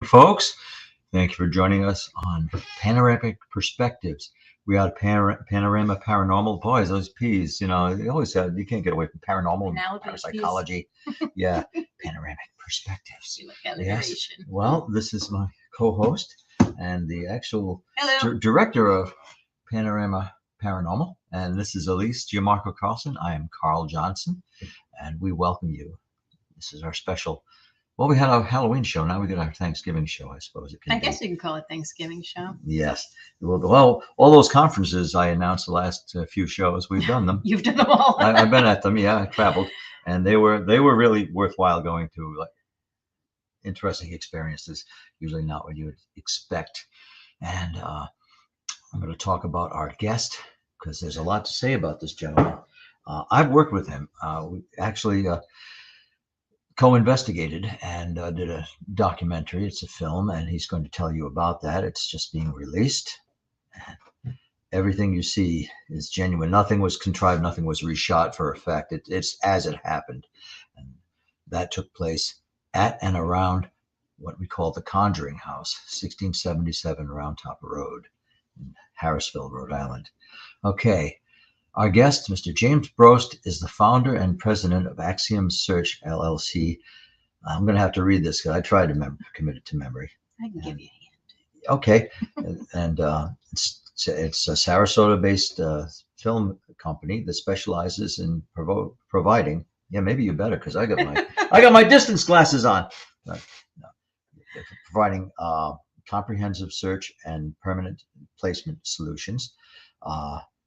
folks. Thank you for joining us on Panoramic Perspectives. We are Panorama Paranormal. Boys, those P's, you always said you can't get away from paranormal and parapsychology. Yeah, Panoramic Perspectives. Yes. Well, this is my co-host and the actual director of Panorama Paranormal. And this is Elise Gianmarco Carlson. I am Carl Johnson, and we welcome you. This is our special. Well, we had our Halloween show. Now we got our Thanksgiving show, I suppose. I guess you can call it Thanksgiving show. Yes. Well, all those conferences I announced the last few shows, we've done them. You've done them all. I've been at them. Yeah, I traveled, and they were really worthwhile going to. Like interesting experiences. Usually not what you would expect. And I'm going to talk about our guest because there's a lot to say about this gentleman. I've worked with him. We actually. Co-investigated and did a documentary. It's a film, and he's going to tell you about that. It's just being released. And everything you see is genuine. Nothing was contrived. Nothing was reshot for effect. It's as it happened. And that took place at and around what we call the Conjuring House, 1677 Round Top Road in Harrisville, Rhode Island. Okay. Our guest, Mr. James Brost, is the founder and president of Axiom Search, LLC. I'm going to have to read this because I tried to commit it to memory. I can give you a hint. Okay. And it's a Sarasota-based film company that specializes in providing. Yeah, maybe you better because I got my distance glasses on. No. Providing comprehensive search and permanent placement solutions.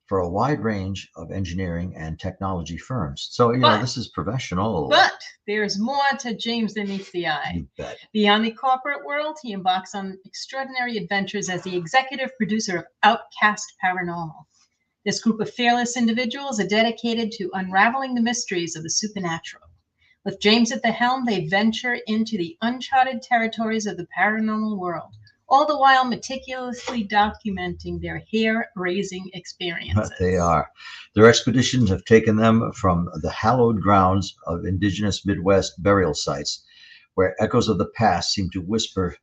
For a wide range of engineering and technology firms. So, this is professional. But there's more to James than meets the eye. You bet. Beyond the corporate world, he embarks on extraordinary adventures as the executive producer of Outkast Paranormal. This group of fearless individuals are dedicated to unraveling the mysteries of the supernatural. With James at the helm, they venture into the uncharted territories of the paranormal world, all the while meticulously documenting their hair-raising experiences. They are. Their expeditions have taken them from the hallowed grounds of Indigenous Midwest burial sites, where echoes of the past seem to whisper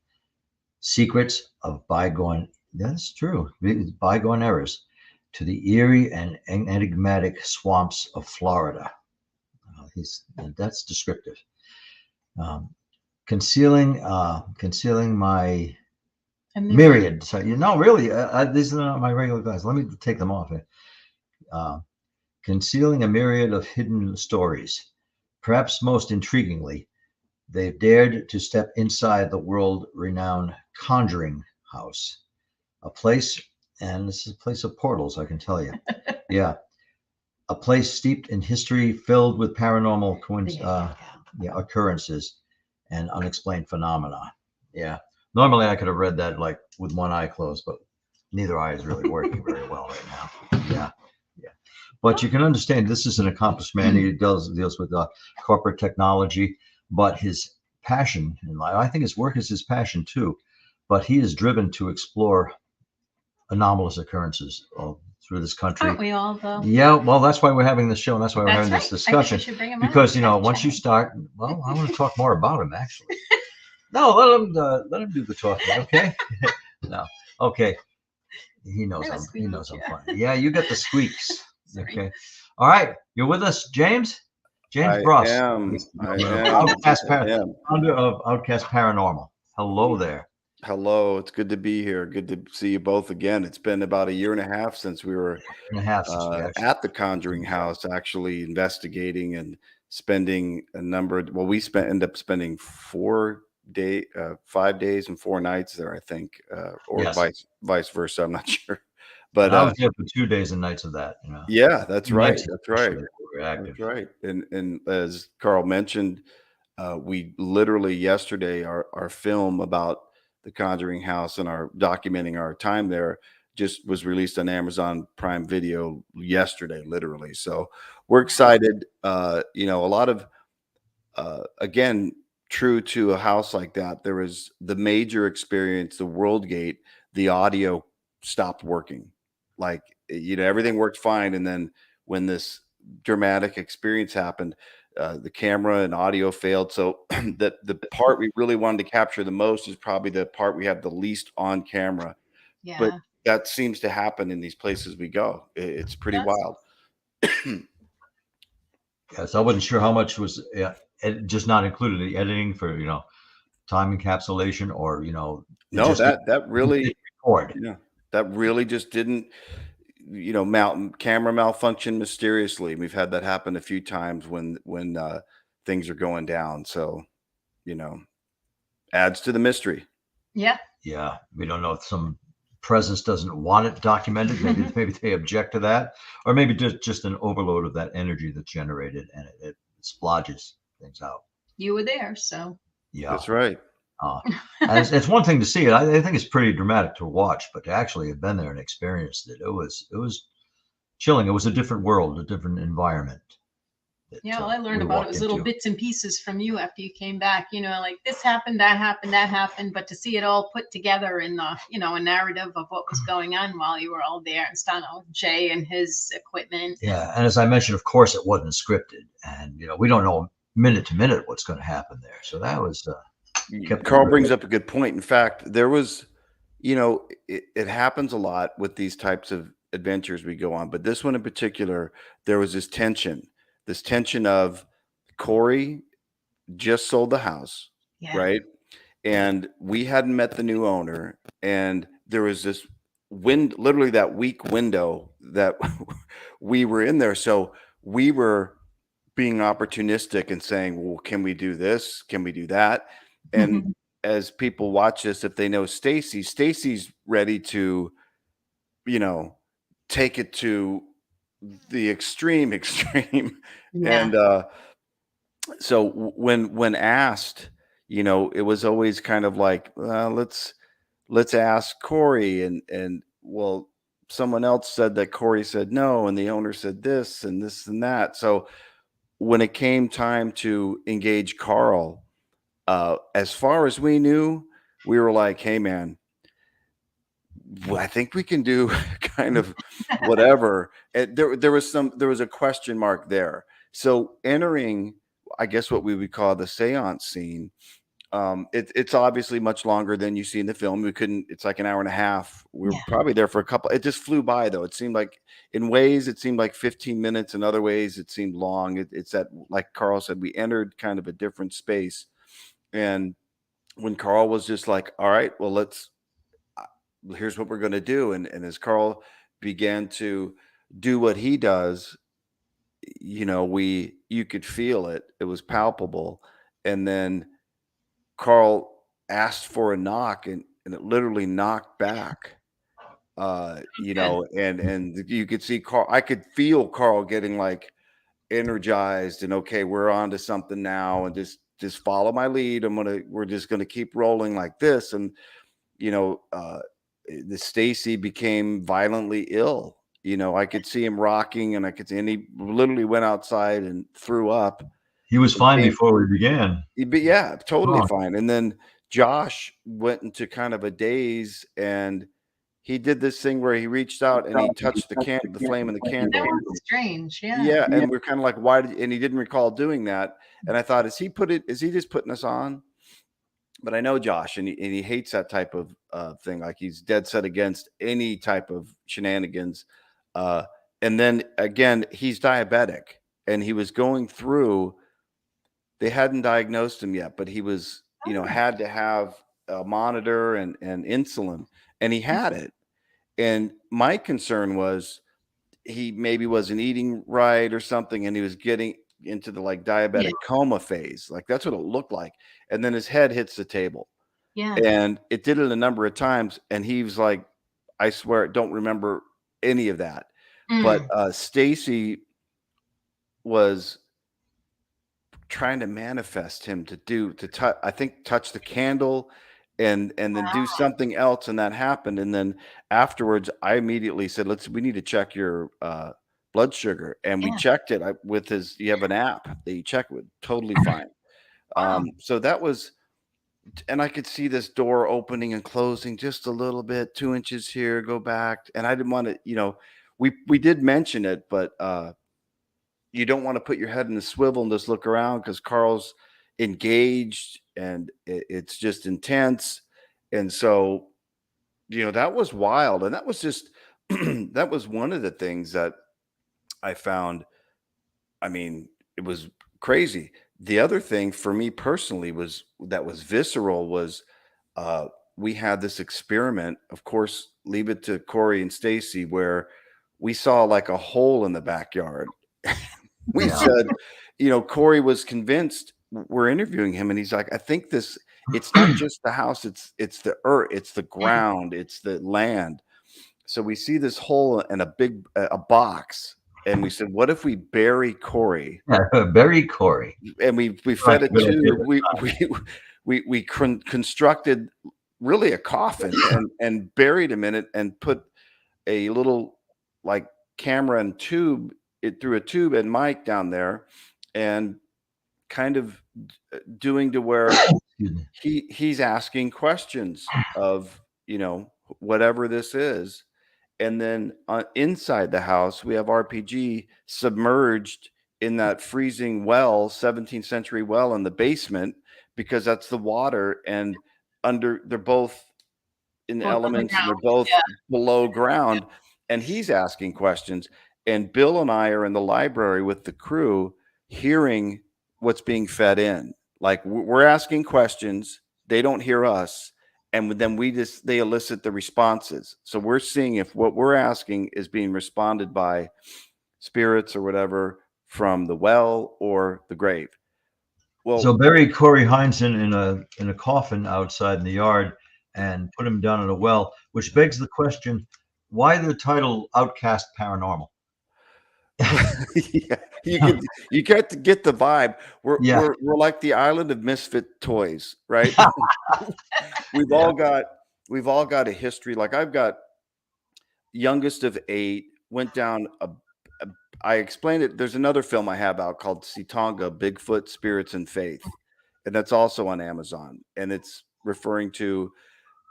secrets of bygone, that's true, bygone eras, to the eerie and enigmatic swamps of Florida. That's descriptive. Concealing my myriad. So really, these are not my regular guys. Let me take them off. Concealing a myriad of hidden stories. Perhaps most intriguingly, they've dared to step inside the world-renowned Conjuring House, a place, and this is a place of portals, I can tell you. Yeah, a place steeped in history, filled with paranormal occurrences and unexplained phenomena. Yeah. Normally, I could have read that like with one eye closed, but neither eye is really working very well right now. Yeah. But you can understand this is an accomplished man. He deals with corporate technology, but his passion in life, I think his work is his passion too. But he is driven to explore anomalous occurrences through this country. Aren't we all, though? Yeah. Well, that's why we're having this show, and that's why we're having this discussion. Because I want you to start. Well, I want to talk more about him actually. No, let him do the talking, okay? No, okay. He knows I'm funny. Yeah, you got the squeaks. Okay. All right, you're with us, James. James Brost. I am. Founder of Outkast Paranormal. Hello there. Hello, it's good to be here. Good to see you both again. It's been about a year and a half since we were at the Conjuring House, actually investigating and spending a number. Well, we end up spending 5 days and 4 nights there, I think, or yes. vice versa. I'm not sure, but I was there for 2 days and nights of that. Yeah, that's right. That's right. That's right. And as Carl mentioned, we literally yesterday our film about the Conjuring House and our documenting our time there just was released on Amazon Prime Video yesterday, literally. So we're excited. A lot of again. True to a house like that, there was the major experience, the World Gate, the audio stopped working. Like, everything worked fine. And then when this dramatic experience happened, the camera and audio failed. So that the part we really wanted to capture the most is probably the part we have the least on camera. But Yeah. that seems to happen in these places we go. It's pretty wild. Yes, I wasn't sure how much was just not included in the editing for, time encapsulation or, No, that really, record. yeah, that really just didn't, camera malfunction mysteriously. We've had that happen a few times when things are going down. So, adds to the mystery. Yeah. Yeah, we don't know if some presence doesn't want it documented. Maybe they object to that, or maybe just an overload of that energy that's generated, and it splodges things out. You were there, so. Yeah, that's right. And it's one thing to see it. I think it's pretty dramatic to watch, but to actually have been there and experienced it, it was chilling. It was a different world, a different environment. Yeah, well, I learned about it was little bits and pieces from you after you came back, like this happened, that happened, that happened, but to see it all put together in the, a narrative of what was going on while you were all there and starting out with Jay and his equipment. Yeah. And as I mentioned, of course, it wasn't scripted, and, we don't know minute to minute what's going to happen there. So that was, Carl brings up a good point. In fact, there was, it happens a lot with these types of adventures we go on, but this one in particular, there was this tension of Corey just sold the house, right? And we hadn't met the new owner, and there was this literally that week window that we were in there. So we were being opportunistic and saying, well, can we do this? Can we do that? And as people watch this, if they know Stacy's ready to, take it to the extreme. Yeah. And so when asked, it was always kind of like, let's ask Corey, and well, someone else said that Corey said no, and the owner said this and this and that. So when it came time to engage Carl, as far as we knew, we were like, hey man, I think we can do kind of whatever. There was a question mark there. So entering, I guess what we would call the seance scene, it's obviously much longer than you see in the film. It's like an hour and a half. We were probably there for a couple. It just flew by though. It seemed like in ways, it seemed like 15 minutes. In other ways, it seemed long. It's that, like Carl said, we entered kind of a different space. And when Carl was just like, all right, well, here's what we're going to do. And as Carl began to do what he does, you could feel it. It was palpable. And then Carl asked for a knock, and it literally knocked back. And you could see Carl, I could feel Carl getting like energized and okay, we're on to something now, and just follow my lead. We're just gonna keep rolling like this. And the Stacy became violently ill. I could see him rocking, and and he literally went outside and threw up. He was fine before we began. But yeah, totally fine. And then Josh went into kind of a daze, and he did this thing where he reached out and he touched the flame in the candle. That was strange. Yeah. Yeah. And we're kind of like, and he didn't recall doing that. And I thought, is he just putting us on? But I know Josh, and he hates that type of thing. Like, he's dead set against any type of shenanigans. And then again, he's diabetic, and he was going through, they hadn't diagnosed him yet, but he was, had to have a monitor and insulin, and he had it. And my concern was he maybe wasn't eating right or something, and he was getting into the like diabetic coma phase. Like, that's what it looked like. And then his head hits the table. Yeah. And it did it a number of times. And he was like, I swear, I don't remember any of that. But Stacy was trying to manifest him to touch the candle and then do something else, and that happened. And then afterwards, I immediately said, we need to check your blood sugar. And we checked it you have an app that you check with, totally fine. So that was, and I could see this door opening and closing just a little bit, 2 inches here, go back. And I didn't want to, we did mention it, but you don't want to put your head in the swivel and just look around because Carl's engaged and it's just intense. And so, that was wild. And that was just, that was one of the things that I found. I mean, it was crazy. The other thing for me personally was visceral was we had this experiment, of course, leave it to Corey and Stacy, where we saw like a hole in the backyard. We said, Corey was convinced. We're interviewing him and he's like, I think it's not just the house, it's the earth, it's the ground, it's the land. So we see this hole in a box. And we said, what if we bury Corey? Bury Corey. And we fed a tube. We constructed really a coffin and buried him in it and put a little like camera and tube through a tube and mic down there, and kind of doing to where he's asking questions of, whatever this is. And then inside the house, we have RPG submerged in that freezing well, 17th century well in the basement, because that's the water. And they're both in the elements, and they're both below ground. And he's asking questions. And Bill and I are in the library with the crew, hearing what's being fed in. Like, we're asking questions, they don't hear us. And then they elicit the responses. So we're seeing if what we're asking is being responded by spirits or whatever from the well or the grave. Well, so bury Corey Heinzen in a coffin outside in the yard and put him down in a well, which begs the question, why the title Outkast Paranormal? Yeah, you get to get the vibe. We're like the island of misfit toys, right? We've all got a history. Like, I've got youngest of 8, went down I explained it. There's another film I have out called Sitonga, Bigfoot, Spirits and Faith. And that's also on Amazon. And it's referring to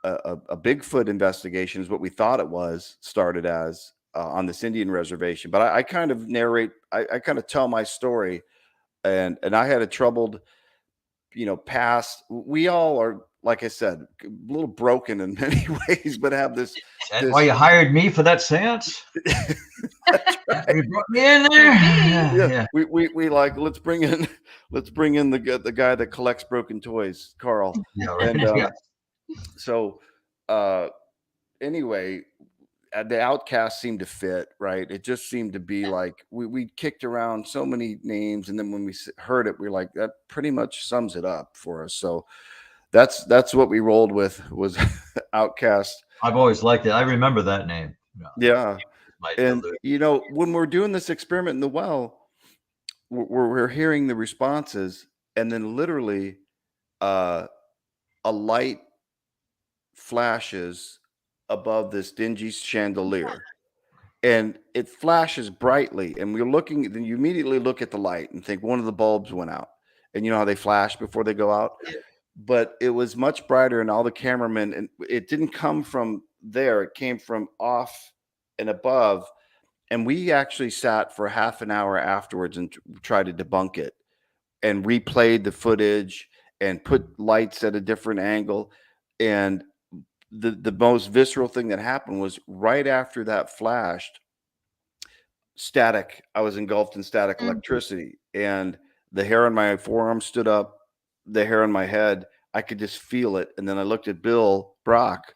a Bigfoot investigation, is what we thought it was, started as on this Indian reservation. But I kind of narrate, I kind of tell my story. And I had a troubled, past. We all are, like I said, a little broken in many ways, but have this. That's why you hired me for that seance? That's right. You brought me in there. Yeah. We like, let's bring in the guy that collects broken toys, Carl. Yeah, right. And so anyway, the Outcast seemed to fit, right? It just seemed to be like we kicked around so many names, and then when we heard it, we were like, that pretty much sums it up for us. So that's what we rolled with, was Outcast. I've always liked it. I remember that name. Yeah. And when we're doing this experiment in the well, we're hearing the responses, and then literally a light flashes above this dingy chandelier, and it flashes brightly, and we're looking, then you immediately look at the light and think one of the bulbs went out, and you know how they flash before they go out. But it was much brighter, and all the cameramen, and it didn't come from there, it came from off and above. And we actually sat for half an hour afterwards and tried to debunk it, and replayed the footage and put lights at a different angle. And the most visceral thing that happened was right after that flashed, static. I was engulfed in static electricity, and the hair on my forearm stood up, the hair on my head, I could just feel it. And then I looked at Bill Brock,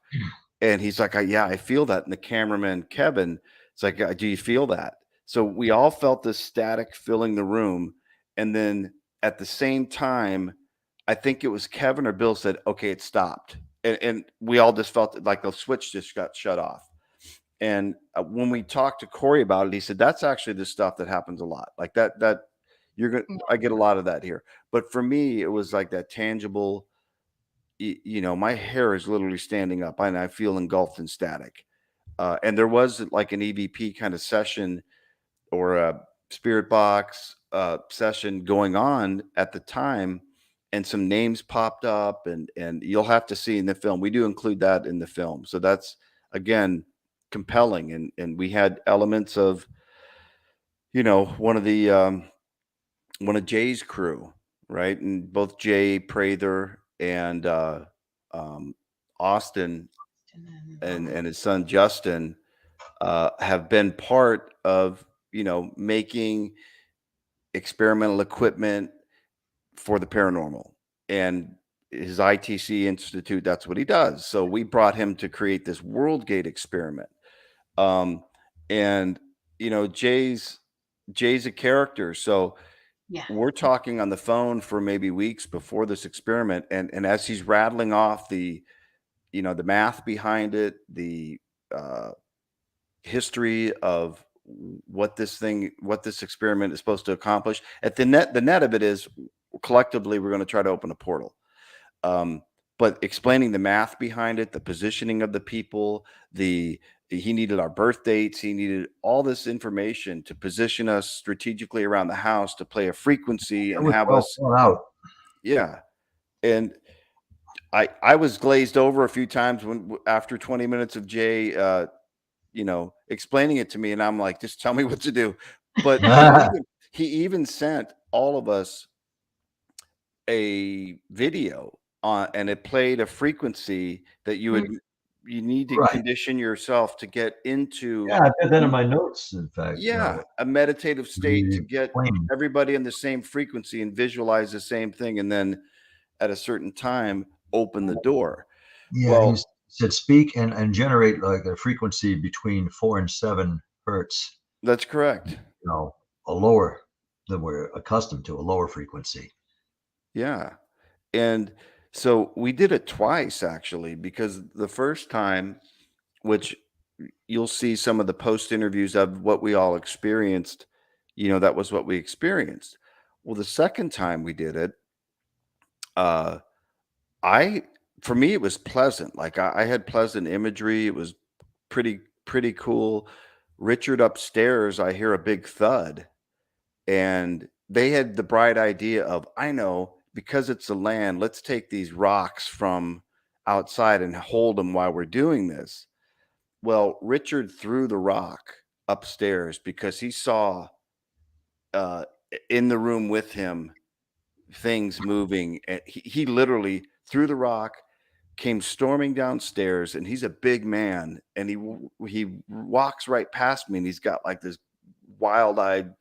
and he's like, yeah, I feel that. And the cameraman, Kevin, it's like, do you feel that? So we all felt this static filling the room. And then at the same time, I think it was Kevin or Bill said, okay, it stopped. And we all just felt like the switch just got shut off. And when we talked to Corey about it, he said, that's actually the stuff that happens a lot. Like that I get a lot of that here. But for me, it was like that tangible, my hair is literally standing up and I feel engulfed in static. And there was like an EVP kind of session or a spirit box session going on at the time, and some names popped up, and you'll have to see in the film. We do include that in the film. So that's, again, compelling. And we had elements of one of Jay's crew, right? And both Jay Prather and um, Austin and his son Justin have been part of making experimental equipment for the paranormal. And his ITC Institute, that's what he does. So we brought him to create this World Gate experiment. And Jay's a character. So Yeah. we're talking on the phone for maybe weeks before this experiment. And as he's rattling off the math behind it, the uh, history of what this experiment is supposed to accomplish. At the net of it is collectively we're going to try to open a portal. But explaining the math behind it, the positioning of the people, he needed our birth dates, he needed all this information to position us strategically around the house to play a frequency It and was have well us. thought out. Yeah. And I was glazed over a few times when after 20 minutes of Jay explaining it to me, and I'm like, just tell me what to do. But he even sent all of us a video on, and it played a frequency that you need to Right. condition yourself to get into. Yeah, I did that in my notes, in fact. Yeah, a meditative state to get Explain. everybody in the same frequency and visualize the same thing, and then at a certain time open the door. Yeah, he Well, said speak and generate like a frequency between 4 and 7 hertz, that's correct. a lower than we're accustomed to, a lower frequency. Yeah. And so we did it twice actually, because the first time, which you'll see some of the post interviews of what we all experienced, that was what we experienced. Well, the second time we did it, uh, I, for me, it was pleasant. Like I had pleasant imagery. It was pretty cool. Richard upstairs, I hear a big thud, and they had the bright idea of, I know, because it's a land, let's take these rocks from outside and hold them while we're doing this. Well, Richard threw the rock upstairs because he saw uh, in the room with him things moving. And he literally threw the rock, came storming downstairs, and he's a big man, and he walks right past me, and he's got like this wild-eyed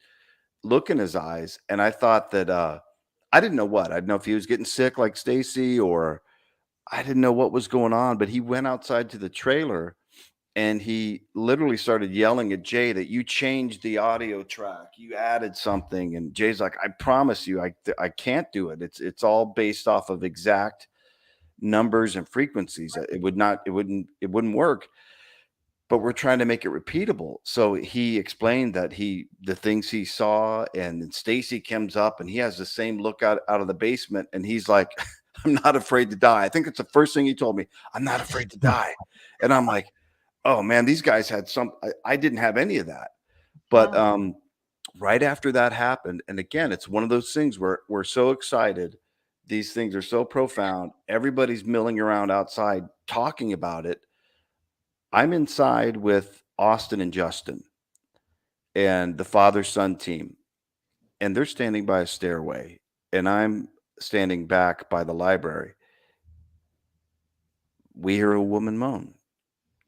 look in his eyes. And I thought that I didn't know what. I didn't know if he was getting sick like Stacy, or I didn't know what was going on, but he went outside to the trailer and he literally started yelling at Jay that you changed the audio track, you added something. And Jay's like, I promise you, I can't do it. It's all based off of exact numbers and frequencies. It wouldn't work. But we're trying to make it repeatable. So he explained that the things he saw, and then Stacy comes up and he has the same look out of the basement, and he's like, I'm not afraid to die. I think it's the first thing he told me. I'm not afraid to die. And I'm like, oh man, these guys had I didn't have any of that. But right after that happened, and again, it's one of those things where we're so excited. These things are so profound. Everybody's milling around outside talking about it. I'm inside with Austin and Justin and the father-son team, and they're standing by a stairway, and I'm standing back by the library. We hear a woman moan,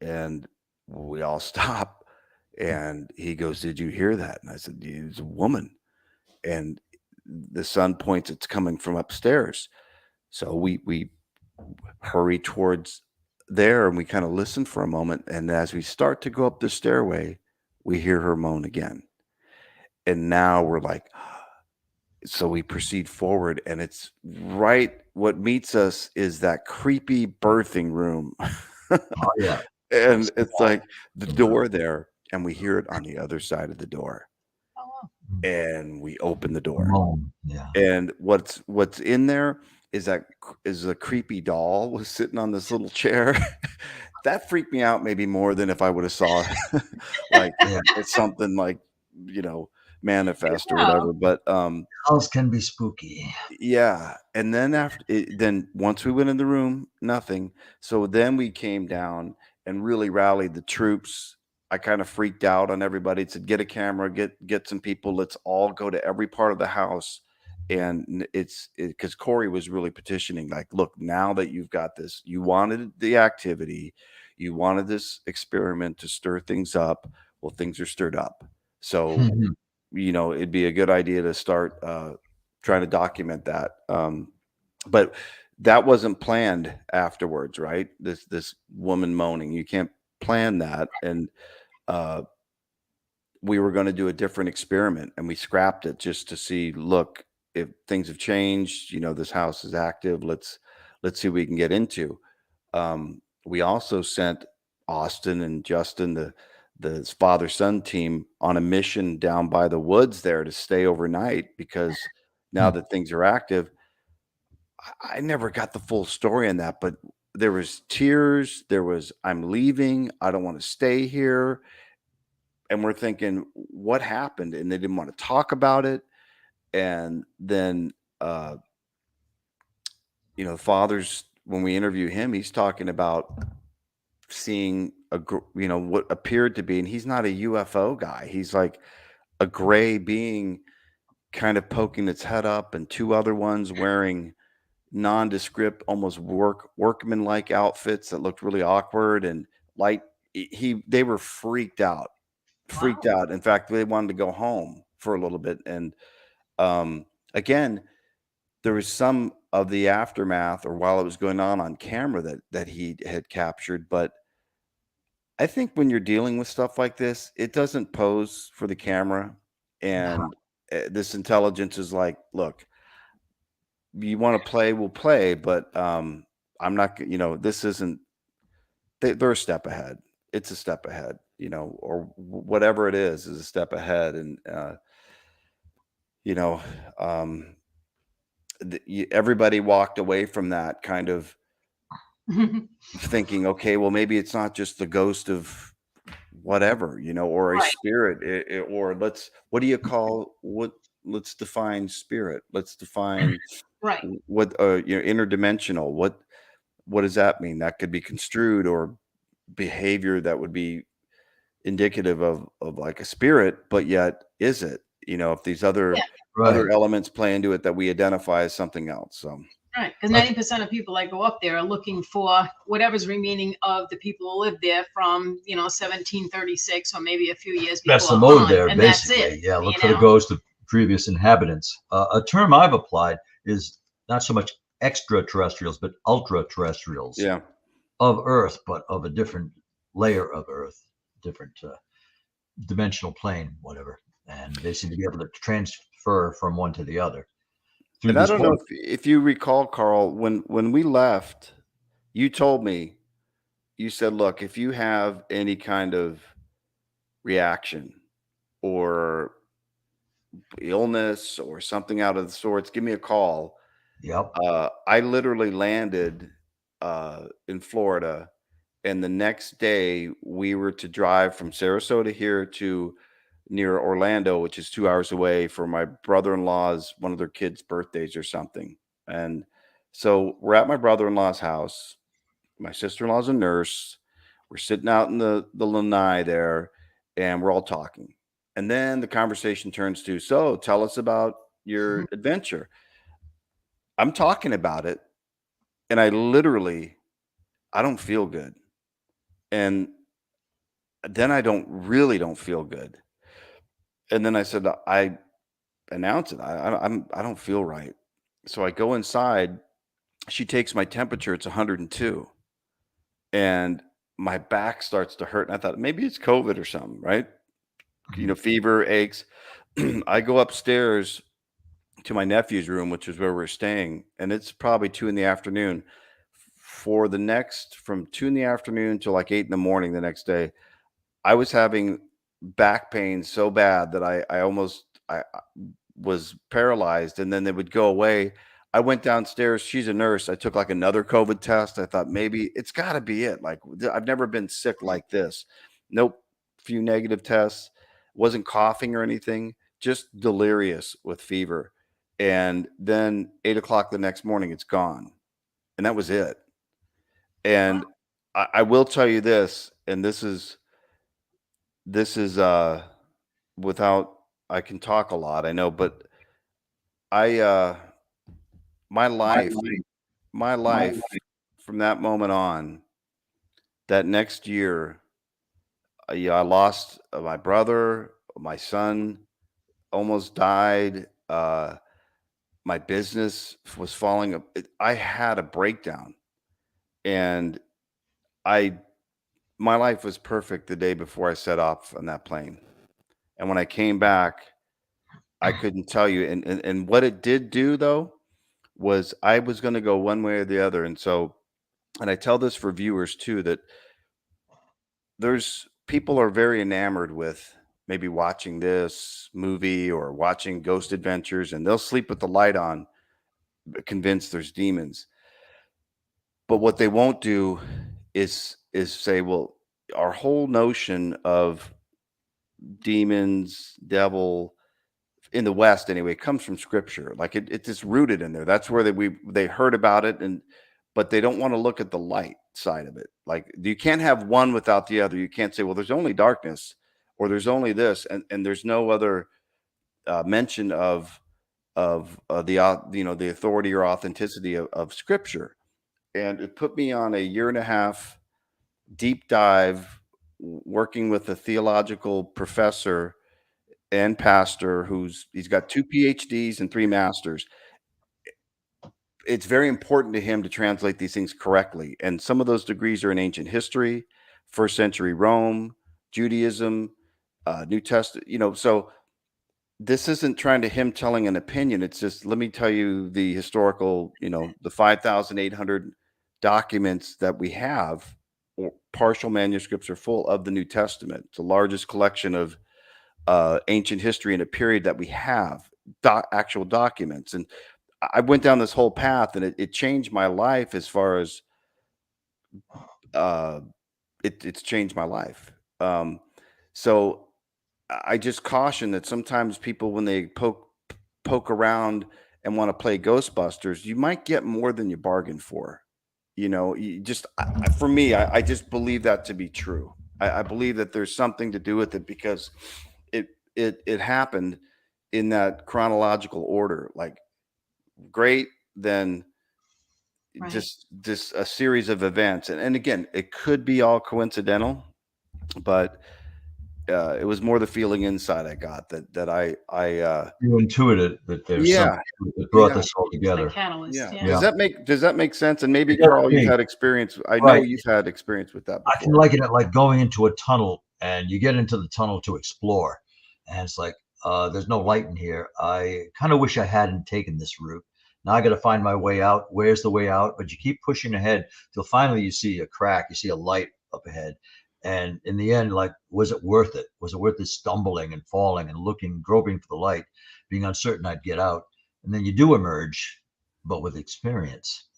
and we all stop, and he goes, "Did you hear that?" And I said, "It's a woman." And the son points, it's coming from upstairs. So we hurry towards there, and we kind of listen for a moment, and as we start to go up the stairway, we hear her moan again. And now we're like, so we proceed forward, and it's right, what meets us is that creepy birthing room. Oh, yeah. And it's like the door there, and we hear it on the other side of the door. Oh, wow. And we open the door. Yeah. And what's in there is a creepy doll was sitting on this little chair. That freaked me out maybe more than if I would have saw like it's something like, manifest or whatever. But dolls can be spooky. yeah. And then then once we went in the room, nothing. So then we came down and really rallied the troops I kind of freaked out on everybody. Said, get a camera, get some people. Let's all go to every part of the house. And it's because Corey was really petitioning, like, look, now that you've got this, you wanted the activity, you wanted this experiment to stir things up. Well, things are stirred up. So, it'd be a good idea to start trying to document that. But that wasn't planned afterwards, right? This woman moaning, you can't plan that. And we were going to do a different experiment, and we scrapped it just to see, look, if things have changed, this house is active. Let's see what we can get into. We also sent Austin and Justin, the father-son team, on a mission down by the woods there to stay overnight, because now that things are active, I never got the full story on that, but there was tears. There was, I'm leaving. I don't want to stay here. And we're thinking, what happened? And they didn't want to talk about it. And then, father's, when we interview him, he's talking about seeing what appeared to be, and he's not a UFO guy. He's like a gray being kind of poking its head up, and two other ones wearing nondescript, almost workman-like outfits that looked really awkward. And like they were freaked out. In fact, they wanted to go home for a little bit. And again, there was some of the aftermath, or while it was going on camera, that he had captured. But I think when you're dealing with stuff like this, it doesn't pose for the camera. And this intelligence is like, look, you want to play, we'll play, but I'm not, this isn't, they're a step ahead. It's a step ahead, or whatever it is a step ahead. And, everybody walked away from that kind of thinking, okay, well, maybe it's not just the ghost of whatever, or a spirit, or what do you call, let's define spirit. Let's define what, interdimensional. What does that mean? That could be construed, or behavior that would be indicative of like a spirit, but yet is it, if these other elements play into it that we identify as something else. So right, because 90% of people that go up there are looking for whatever's remaining of the people who lived there from 1736, or maybe a few years before. That's the mode there, and basically. Yeah, look for the ghost of previous inhabitants. A term I've applied is not so much extraterrestrials, but ultra-terrestrials. Yeah. Of Earth, but of a different layer of Earth, different dimensional plane, whatever. And they seem to be able to transfer from one to the other. And I don't know if you recall, Carl, when we left, you told me, you said, look, if you have any kind of reaction or illness or something out of the sorts, give me a call. Yep. I literally landed in Florida, and the next day we were to drive from Sarasota here to near Orlando, which is 2 hours away, for my brother-in-law's, one of their kids' birthdays or something. And so we're at my brother-in-law's house. My sister-in-law's a nurse. We're sitting out in the lanai there, and we're all talking. And then the conversation turns to, so tell us about your adventure. I'm talking about it, and I don't feel good. And then I don't feel good. And then I said, I announce it. I don't feel right. So I go inside. She takes my temperature. It's 102. And my back starts to hurt. And I thought maybe it's COVID or something, right? Fever, aches. I go upstairs to my nephew's room, which is where we're staying. And it's probably 2 in the afternoon. From 2 in the afternoon till like 8 in the morning the next day, I was having back pain so bad that I was paralyzed, and then they would go away. I went downstairs. She's a nurse. I took like another COVID test. I thought maybe it's got to be it. Like, I've never been sick like this. Nope. Few negative tests. Wasn't coughing or anything. Just delirious with fever. And then 8 o'clock the next morning, it's gone. And that was it. And I will tell you this, and this is this is without, I can talk a lot, I know, but I my life, my life from that moment on, that next year, yeah, I lost my brother, my son almost died. My business was falling. I had a breakdown, and I my life was perfect the day before I set off on that plane. And when I came back, I couldn't tell you. And what it did do though was I was going to go one way or the other. And so, and I tell this for viewers too, that there's people are very enamored with maybe watching this movie or watching Ghost Adventures, and they'll sleep with the light on, convinced there's demons. But what they won't do is say, well, our whole notion of demons, devil in the West anyway comes from scripture. Like it's just rooted in there. That's where they heard about it, and but they don't want to look at the light side of it. Like you can't have one without the other. You can't say, well, there's only darkness or there's only this, and there's no other mention of the authority or authenticity of scripture. And it put me on a year and a half deep dive working with a theological professor and pastor he's got 2 PhDs and 3 masters. It's very important to him to translate these things correctly. And some of those degrees are in ancient history, first century Rome, Judaism, New Testament, so this isn't trying to him telling an opinion. It's just, let me tell you the historical, the 5,800 documents that we have, or partial manuscripts are full of the New Testament. It's the largest collection of ancient history in a period that we have actual documents. And I went down this whole path, and it changed my life as far as uh, it's changed my life. So I just caution that sometimes people, when they poke around and want to play Ghostbusters, you might get more than you bargained for. You just for me, I just believe that to be true. I believe that there's something to do with it because it happened in that chronological order. Like great, then Right. just a series of events, and again, it could be all coincidental, but it was more the feeling inside I got that You intuited that there's yeah, something that brought yeah, this all It's together. the catalyst. yeah. Yeah. Does that make sense? And maybe It does Carl, to you've me. had experience. I know Right. you've had experience with that I can before. liken it like going into a tunnel, and you get into the tunnel to explore, and it's like there's no light in here. I kind of wish I hadn't taken this route. Now I got to find my way out. Where's the way out? But you keep pushing ahead till finally you see a crack, you see a light up ahead. And in the end, like, was it worth it? Was it worth the stumbling and falling and looking, groping for the light, being uncertain I'd get out? And then you do emerge, but with experience.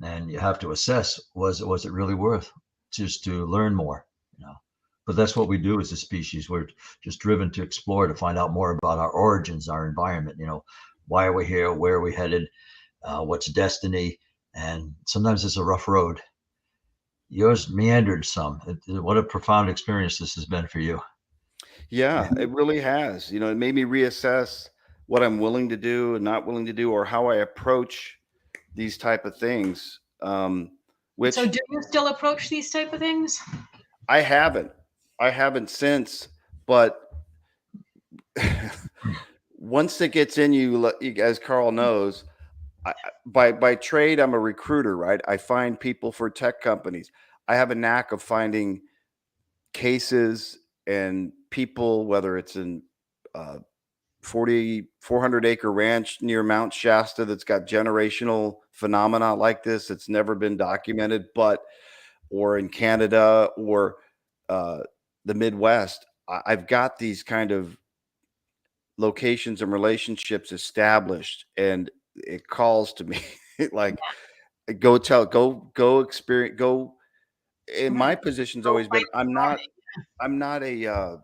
And you have to assess, was it really worth just to learn more? But that's what we do as a species. We're just driven to explore, to find out more about our origins, our environment. Why are we here? Where are we headed? What's destiny? And sometimes it's a rough road. Yours meandered some. What a profound experience this has been for you. Yeah, it really has. It made me reassess what I'm willing to do and not willing to do, or how I approach these type of things. So Which do you still approach these type of things? I haven't since, but once it gets in you, as Carl knows, by trade, I'm a recruiter, right? I find people for tech companies. I have a knack of finding cases and people, whether it's in 400 acre ranch near Mount Shasta that's got generational phenomena like this. It's never been documented, or in Canada, or the Midwest. I've got these kind of locations and relationships established, and it calls to me like, go experience, go. And my position's Go always been, find I'm not a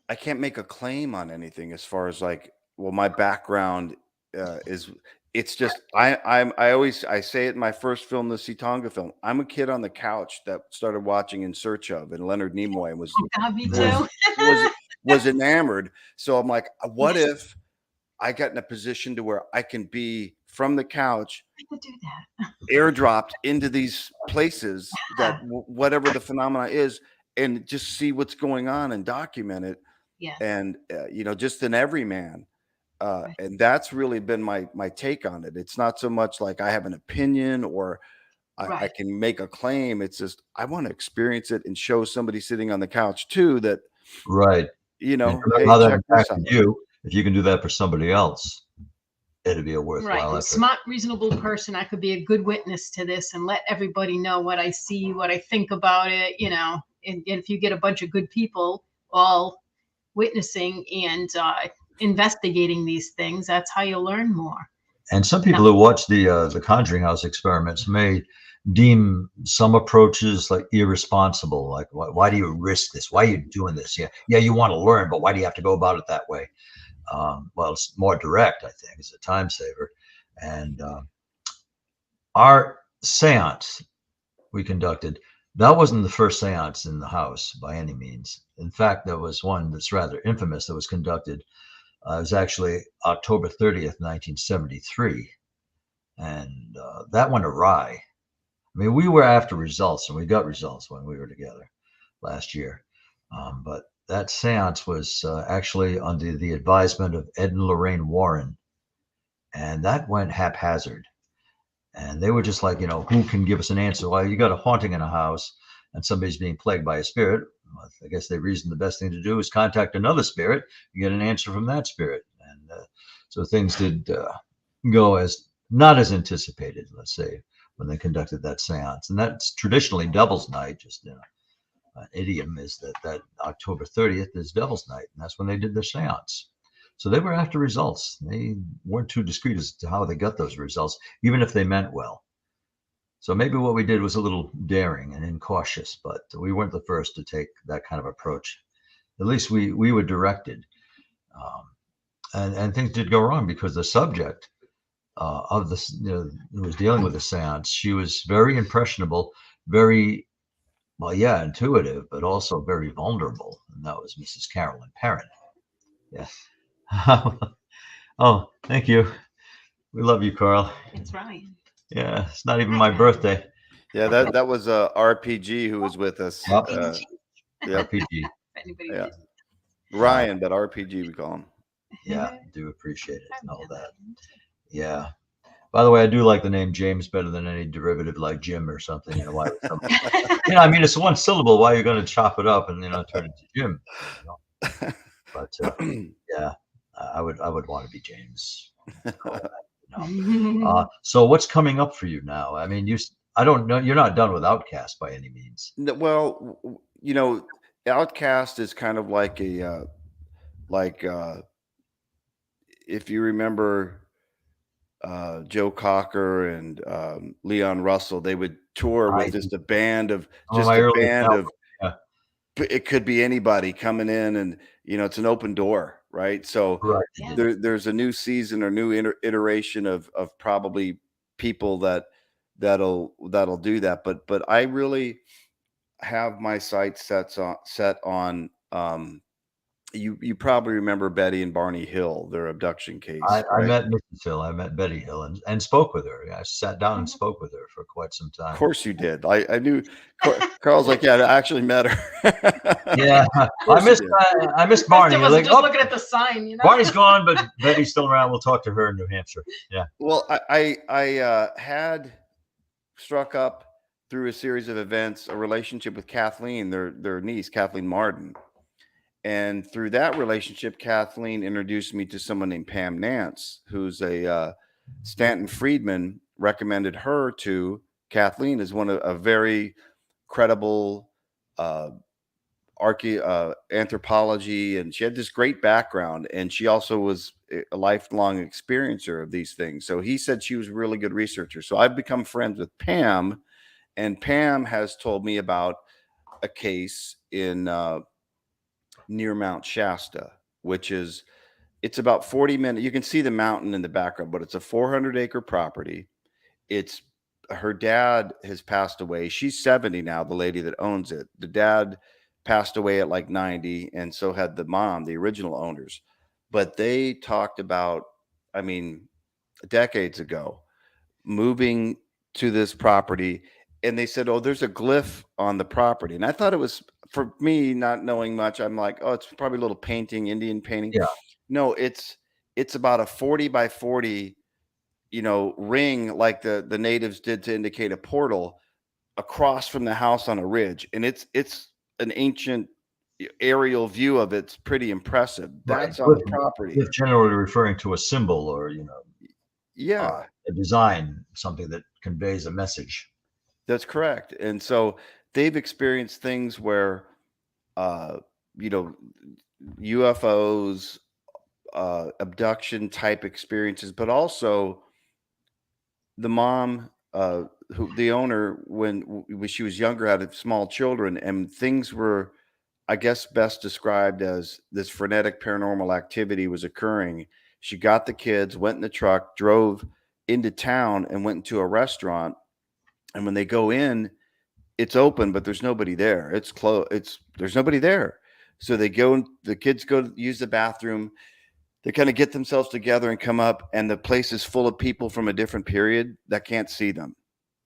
I can't make a claim on anything as far as like, well, my background is it's just I say it in my first film, the Tonga film. I'm a kid on the couch that started watching In Search of, and Leonard Nimoy was Oh, God, me too. was enamored. So I'm like, what if I got in a position to where I can be from the couch, I could do that. airdropped into these places that whatever the phenomena is, and just see what's going on and document it. Yes. And just an everyman. And that's really been my take on it. It's not so much like I have an opinion or I can make a claim. It's just I want to experience it and show somebody sitting on the couch too that right. Hey, how that check this out. impacted you. If you can do that for somebody else, it'd be a worthwhile effort. Smart, reasonable person. I could be a good witness to this and let everybody know what I see, what I think about it. And if you get a bunch of good people all witnessing and investigating these things, that's how you learn more. And some people who watch the Conjuring House experiments may deem some approaches like irresponsible. Like, why do you risk this? Why are you doing this? Yeah, you want to learn, but why do you have to go about it that way? Well, it's more direct, I think. It's a time saver. And our seance we conducted, that wasn't the first seance in the house by any means. In fact, there was one that's rather infamous that was conducted. It was actually October 30th, 1973. And that went awry. I mean, we were after results, and we got results when we were together last year. But that seance was actually under the advisement of Ed and Lorraine Warren. And that went haphazard. And they were just like, who can give us an answer? Well, you got a haunting in a house and somebody's being plagued by a spirit. Well, I guess they reasoned the best thing to do is contact another spirit and get an answer from that spirit. And so things did go not as anticipated, let's say, when they conducted that seance. And that's traditionally Devil's Night. Just an idiom is that October 30th is Devil's Night, and that's when they did their seance. So they were after results. They weren't too discreet as to how they got those results, even if they meant well. So maybe what we did was a little daring and incautious, but we weren't the first to take that kind of approach. At least we were directed. And things did go wrong because the subject of this, who was dealing with the seance, she was very impressionable, very, intuitive, but also very vulnerable. And that was Mrs. Carolyn Perrin. Yeah. Oh, thank you. We love you, Carl. It's Ryan. Yeah, it's not even my birthday. Yeah, that was RPG who was with us. RPG. RPG. Yeah. Ryan, but RPG we call him. Yeah, do appreciate it and all that. Yeah. By the way, I do like the name James better than any derivative like Jim or something. Why? I mean, it's one syllable. Why are you going to chop it up and turn it to Jim? But yeah, I would want to be James. So what's coming up for you now? I mean, I don't know. You're not done with Outkast by any means. Well, Outkast is kind of like if you remember Joe Cocker and Leon Russell, they would tour with just a band of it could be anybody coming in, and it's an open door, right? So there's a new season or new iteration of probably people that'll do that, but I really have my sights set on you probably remember Betty and Barney Hill, their abduction case. I met Mrs. Hill. I met Betty Hill and spoke with her. I sat down and spoke with her for quite some time. Of course you did. I knew. Carl's like, yeah, I actually met her. Yeah, I missed Barney. Like, just looking at the sign, Barney's gone, but Betty's still around. We'll talk to her in New Hampshire. Yeah. Well, I had struck up through a series of events a relationship with Kathleen, their niece, Kathleen Martin. And through that relationship, Kathleen introduced me to someone named Pam Nance, who's a Stanton Friedman recommended her to Kathleen as one of a very credible anthropology, and she had this great background, and she also was a lifelong experiencer of these things. So he said she was a really good researcher. So I've become friends with Pam, and Pam has told me about a case in near Mount Shasta, which is It's about 40 minutes. You can see the mountain in the background, but it's a 400-acre property. It's her dad has passed away. She's 70 now, the lady that owns it. The dad passed away at like 90, and so had the mom, the original owners. But they talked about, I mean, decades ago, moving to this property, and they said, "Oh, there's a glyph on the property." And I thought it was, for me, not knowing much, I'm like, "Oh, it's probably a little painting, Indian painting." Yeah. No, it's about a 40 by 40, ring, like the natives did to indicate a portal across from the house on a ridge. And it's an ancient aerial view of it's pretty impressive. That's on the property. It's generally referring to a symbol or, Yeah, a design, something that conveys a message. that's correct. And so they've experienced things where, UFOs, abduction type experiences, but also the mom, who the owner, when she was younger, had small children, and things were, I guess, best described as this frenetic paranormal activity was occurring. She got the kids, went in the truck, drove into town, and went into a restaurant. And when they go in, it's open, but there's nobody there. It's closed. There's nobody there. So they go, the kids go to use the bathroom. They kind of get themselves together and come up, and the place is full of people from a different period that can't see them.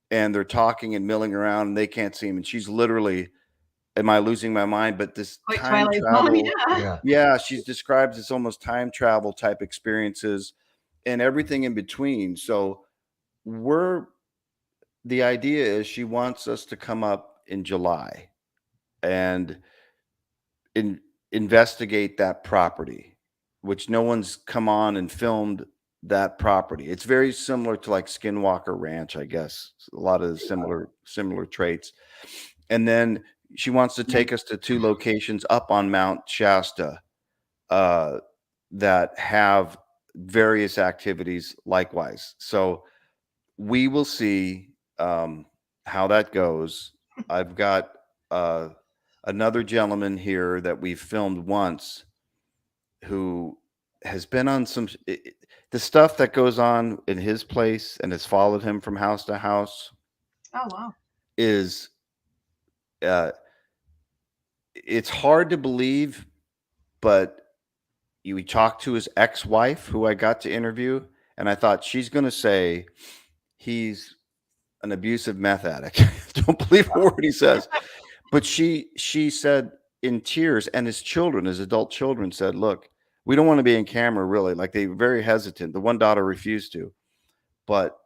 And they're talking and milling around, and they can't see them. And she's literally, am I losing my mind? But this time travel, yeah, she's described as almost time travel type experiences and everything in between. So the idea is she wants us to come up in July and investigate that property, which no one's come on and filmed that property. It's very similar to like Skinwalker Ranch, I guess. A lot of similar traits. And then she wants to take us to 2 locations up on Mount Shasta that have various activities likewise. So we will see how that goes. I've got another gentleman here that we've filmed once who has been on the stuff that goes on in his place and has followed him from house to house. Oh, wow. Is it's hard to believe, but we talked to his ex-wife, who I got to interview, and I thought she's going to say he's an abusive meth addict. Don't believe a word he says. But she said in tears, and his adult children said, "Look, we don't want to be in camera, really." Like, they were very hesitant. The one daughter refused to. But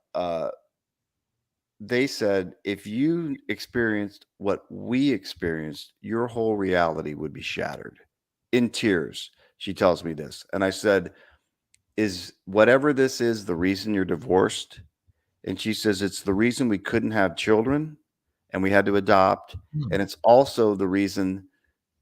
they said, if you experienced what we experienced, your whole reality would be shattered. In tears, she tells me this. And I said, "Is whatever this is the reason you're divorced?" And she says, "It's the reason we couldn't have children and we had to adopt. And it's also the reason,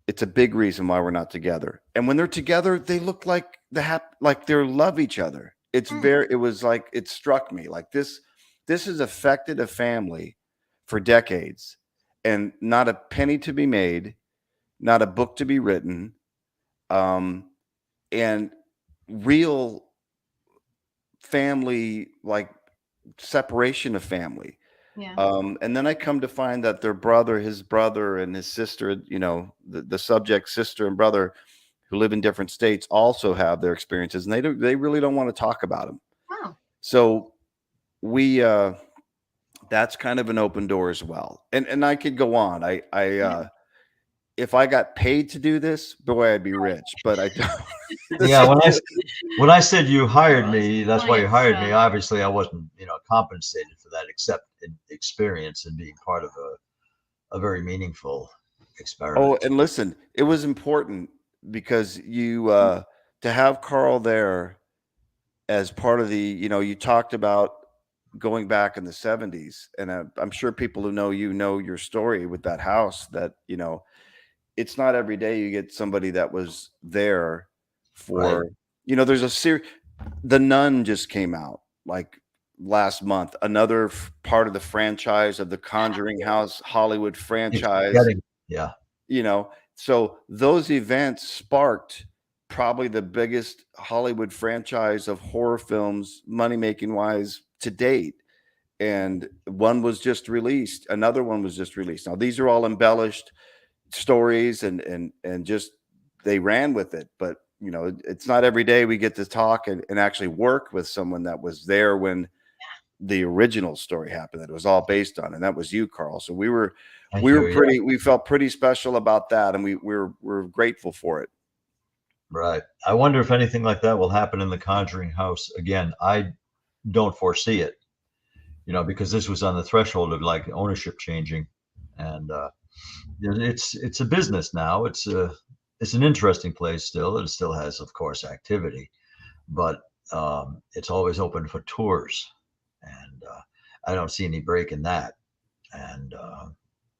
it's a big reason why we're not together. And when they're together, they look like they love each other." It was like, it struck me like this has affected a family for decades, and not a penny to be made, not a book to be written, and real family, like separation of family. Yeah. And then I come to find that his brother and his sister, the subject's sister and brother, who live in different states, also have their experiences, and they really don't want to talk about them. Wow. So we that's kind of an open door as well. And I could go on. If I got paid to do this, boy, I'd be rich. But I don't. Yeah, when I said you hired me, that's why you hired me. Obviously, I wasn't, compensated for that, except in experience and being part of a very meaningful experiment. Oh, and listen, it was important because to have Carl there as part of the, you talked about going back in the 70s, and I'm sure people who know your story with that house, that it's not every day you get somebody that was there for, there's a series. The Nun just came out like last month, another part of the franchise of the Conjuring House Hollywood franchise. Yeah. So those events sparked probably the biggest Hollywood franchise of horror films, money making wise, to date. And one was just released. Another one was just released. Now these are all embellished stories, and just they ran with it. But you know, it's not every day we get to talk and actually work with someone that was there when the original story happened, that it was all based on, and that was you, Carl. So we felt pretty special about that, and we're grateful for it. Right. I wonder if anything like that will happen in the Conjuring House again. I don't foresee it, you know, because this was on the threshold of like ownership changing, and it's a business now. It's an interesting place still. It still has, of course, activity, but it's always open for tours, and I don't see any break in that. And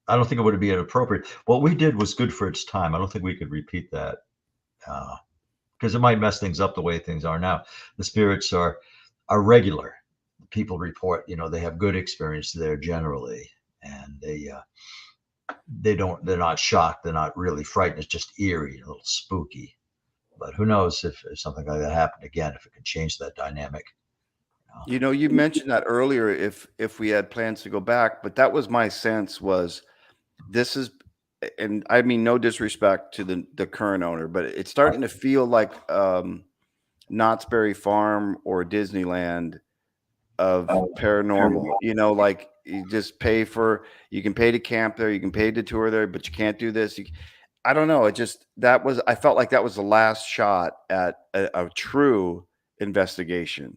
I don't think it would be inappropriate. What we did was good for its time. I don't think we could repeat that. Because it might mess things up the way things are now. The spirits are regular. People report, you know, they have good experience there generally, and they're not shocked, they're not really frightened. It's just eerie, a little spooky. But who knows if something like that happened again, if it can change that dynamic. You know, you mentioned that earlier, if we had plans to go back, but that was my sense was this is, and I mean no disrespect to the current owner, but it's starting to feel like Knott's Berry Farm or Disneyland of paranormal. You know, like you just you can pay to camp there, you can pay to tour there, but you can't do this. I don't know. I felt like that was the last shot at a true investigation.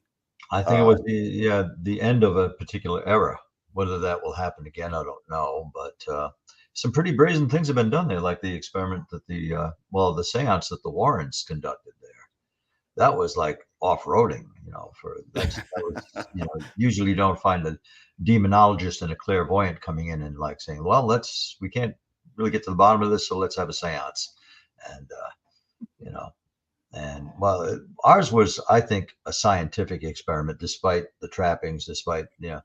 I think it was the end of a particular era. Whether that will happen again, I don't know. But some pretty brazen things have been done there, like the experiment that the seance that the Warrens conducted there. That was like off-roading, you know. That was, you know, usually you don't find a demonologist and a clairvoyant coming in and like saying, well, we can't really get to the bottom of this, so let's have a seance. And you know, and well, ours was, I think, a scientific experiment, despite the trappings, despite, you know,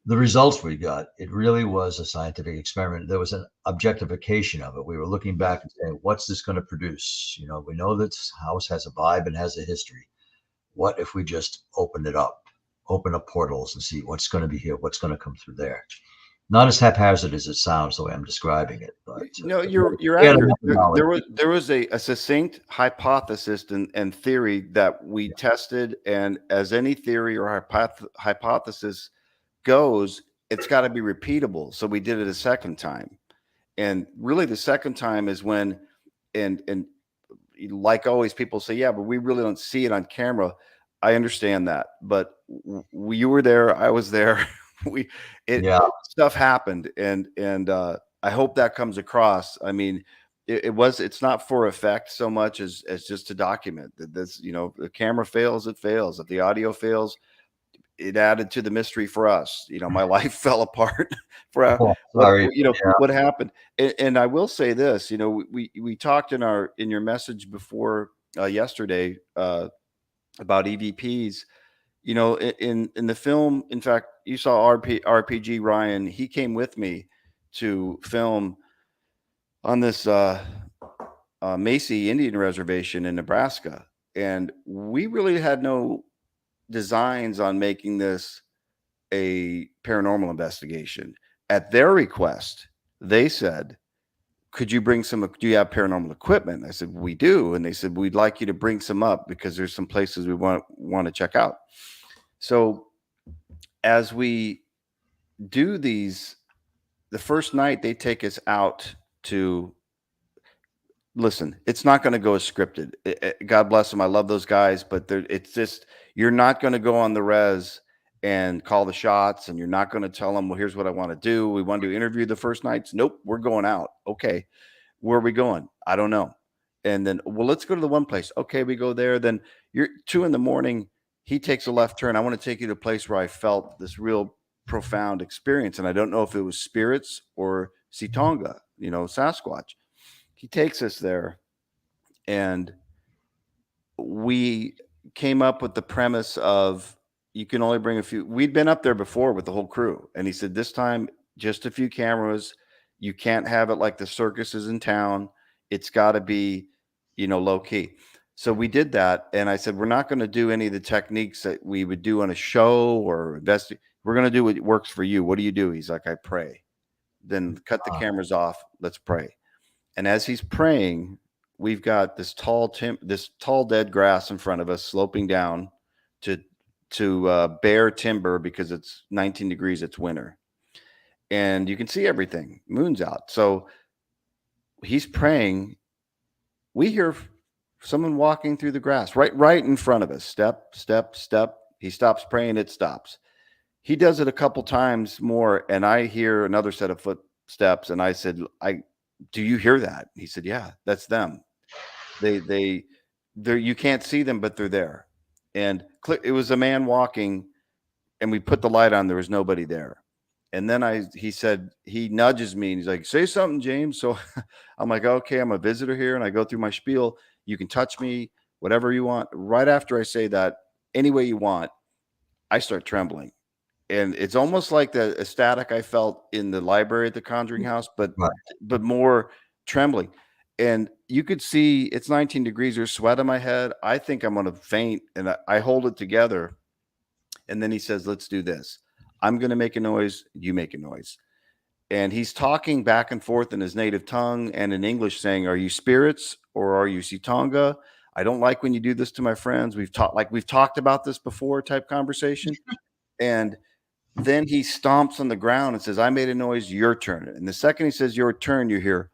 the results we got. It really was a scientific experiment. There was an objectification of it. We were looking back and saying, what's this going to produce? You know, we know that this house has a vibe and has a history. What if we just open up portals and see what's going to be here, what's going to come through there? Not as haphazard as it sounds the way I'm describing it, but no, you're accurate. There was a succinct hypothesis and theory that we tested, and as any theory or hypothesis goes, it's got to be repeatable. So we did it a second time, and really the second time is when, and like always, people say, yeah, but we really don't see it on camera. I understand that, but you were there, I was there. Stuff happened, and I hope that comes across. I mean, it's not for effect so much as just to document that this, you know, the camera fails, it fails. If the audio fails, it added to the mystery for us. You know, my life fell apart for what happened. And I will say this, you know, we talked in your message before yesterday about EVPs. You know, in the film, in fact, you saw RPG Ryan. He came with me to film on this Macy Indian Reservation in Nebraska, and we really had no designs on making this a paranormal investigation. At their request, they said, do you have paranormal equipment? I said, we do. And they said, we'd like you to bring some up because there's some places we want to check out. So as we do these, the first night they take us out to listen. It's not going to go as scripted. God bless them. I love those guys, but it's just, you're not going to go on the res and call the shots, and you're not going to tell them, well, here's what I want to do. We want to interview the first nights. Nope, we're going out. Okay. Where are we going? I don't know. And then, well, let's go to the one place. Okay, we go there. Then you're 2 a.m. He takes a left turn. I want to take you to a place where I felt this real profound experience. And I don't know if it was spirits or Sitonga, you know, Sasquatch. He takes us there, and we came up with the premise of you can only bring a few. We'd been up there before with the whole crew, and he said this time just a few cameras. You can't have it like the circuses in town. It's got to be, low key. So we did that. And I said, we're not going to do any of the techniques that we would do on a show or investigate. We're going to do what works for you. What do you do? He's like, I pray. Then cut the cameras off. Let's pray. And as he's praying, we've got this tall dead grass in front of us, sloping down to bare timber because it's 19 degrees. It's winter, and you can see everything. Moon's out. So he's praying. We hear someone walking through the grass right in front of us. Step, step, step. He stops praying. It stops. He does it a couple times more, and I hear another set of footsteps. And I said, do you hear that? He said, yeah, that's them. They're, you can't see them, but they're there. And it was a man walking, and we put the light on. There was nobody there. And then he said, he nudges me and he's like, say something, James. So I'm like, okay, I'm a visitor here. And I go through my spiel. You can touch me, whatever you want. Right after I say that, any way you want, I start trembling. And it's almost like the static I felt in the library at the Conjuring House, but more trembling. And you could see it's 19 degrees. There's sweat on my head. I think I'm going to faint. And I hold it together. And then he says, let's do this. I'm going to make a noise. You make a noise. And he's talking back and forth in his native tongue and in English saying, are you spirits or are you Sitonga? I don't like when you do this to my friends. We've talked about this before type conversation. And then he stomps on the ground and says, I made a noise, your turn. And the second he says your turn, you hear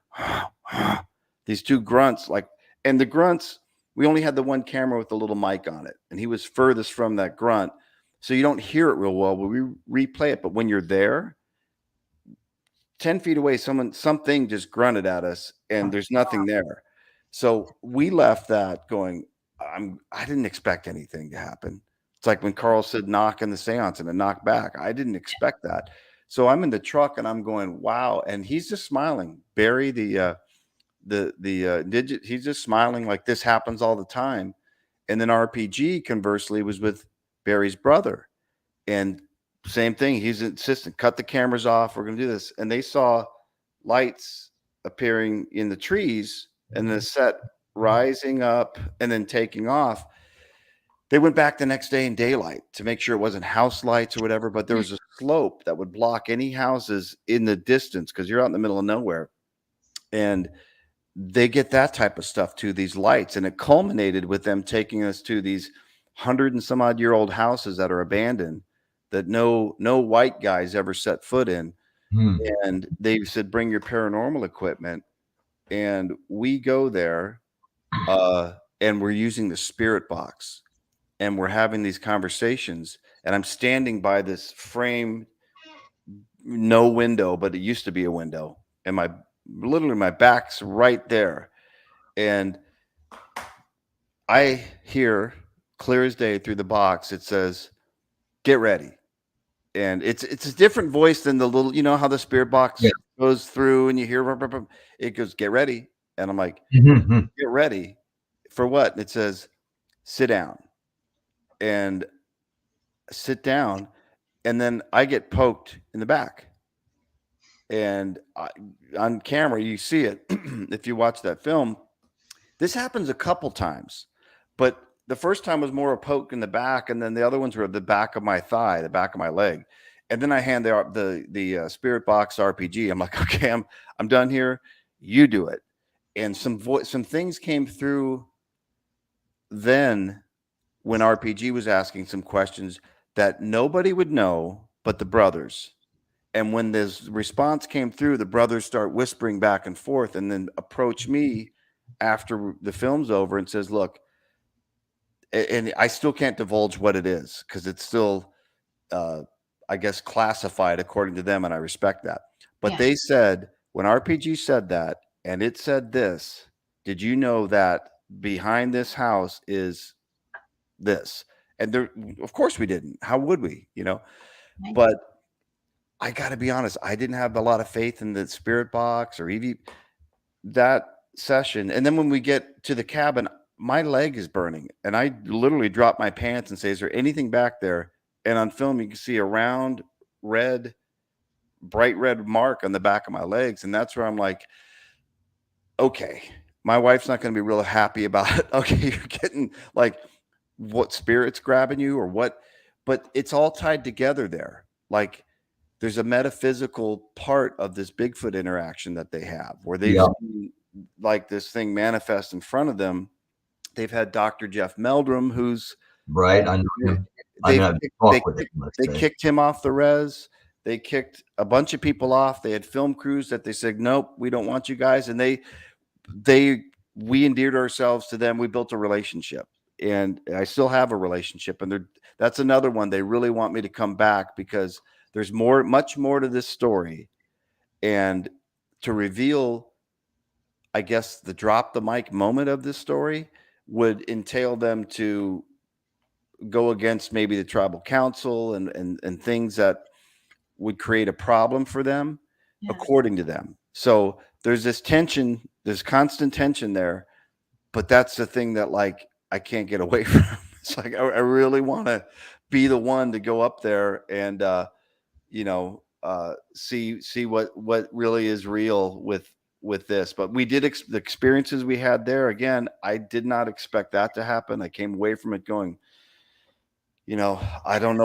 these two grunts, and the grunts, we only had the one camera with the little mic on it. And he was furthest from that grunt. So you don't hear it real well, but we replay it. But when you're there, 10 feet away, something just grunted at us and there's nothing there. So we left that going, I didn't expect anything to happen. It's like when Carl said knock in the seance and a knock back. I didn't expect that. So I'm in the truck and I'm going, wow. And he's just smiling. Barry, he's just smiling like this happens all the time. And then RPG conversely was with Barry's brother. And same thing. He's insistent, cut the cameras off. We're going to do this. And they saw lights appearing in the trees and the set rising up and then taking off. They went back the next day in daylight to make sure it wasn't house lights or whatever, but there was a slope that would block any houses in the distance because you're out in the middle of nowhere. And they get that type of stuff too, these lights. And it culminated with them taking us to these 100 and some odd year old houses that are abandoned that no white guys ever set foot in. And they said, bring your paranormal equipment. And we go there and we're using the spirit box. And we're having these conversations, and I'm standing by this frame, no window, but it used to be a window, and literally my back's right there, and I hear clear as day through the box. It says, "Get ready," and it's a different voice than the little, how the spirit box goes through, and you hear it goes, "Get ready," and I'm like, "Get ready for what?" And it says, "Sit down." And sit down, and then I get poked in the back. And on camera, you see it. If you watch that film, this happens a couple times, but the first time was more a poke in the back, and then the other ones were the back of my thigh, the back of my leg. And then I hand the spirit box RPG. I'm like, okay, I'm done here. You do it. And some things came through then when RPG was asking some questions that nobody would know but the brothers. And when this response came through, the brothers start whispering back and forth and then approach me after the film's over and says, look, and I still can't divulge what it is because it's still, I guess, classified according to them, and I respect that. But they said, when RPG said that, and it said this, did you know that behind this house is this? And there, of course we didn't. How would we, But I got to be honest, I didn't have a lot of faith in the spirit box or EV that session. And then when we get to the cabin, my leg is burning, and I literally drop my pants and say, is there anything back there? And on film, you can see a round bright red mark on the back of my legs. And that's where I'm like, okay, my wife's not going to be real happy about it. Okay, you're getting like what spirit's grabbing you or what, but it's all tied together there. Like there's a metaphysical part of this Bigfoot interaction that they have where they've seen like this thing manifest in front of them. They've had Dr. Jeff Meldrum, who's right. I know him. They kicked him off the res. They kicked a bunch of people off. They had film crews that they said, nope, we don't want you guys. And we endeared ourselves to them. We built a relationship, and I still have a relationship. And that's another one. They really want me to come back because there's much more to this story, and to reveal, I guess, the drop the mic moment of this story would entail them to go against maybe the tribal council and things that would create a problem for them, according to them. So there's this tension, there's constant tension there, but that's the thing that like I can't get away from. It's like I really want to be the one to go up there and see what really is real with this. But we did the experiences we had there. Again, I did not expect that to happen. I came away from it going, I don't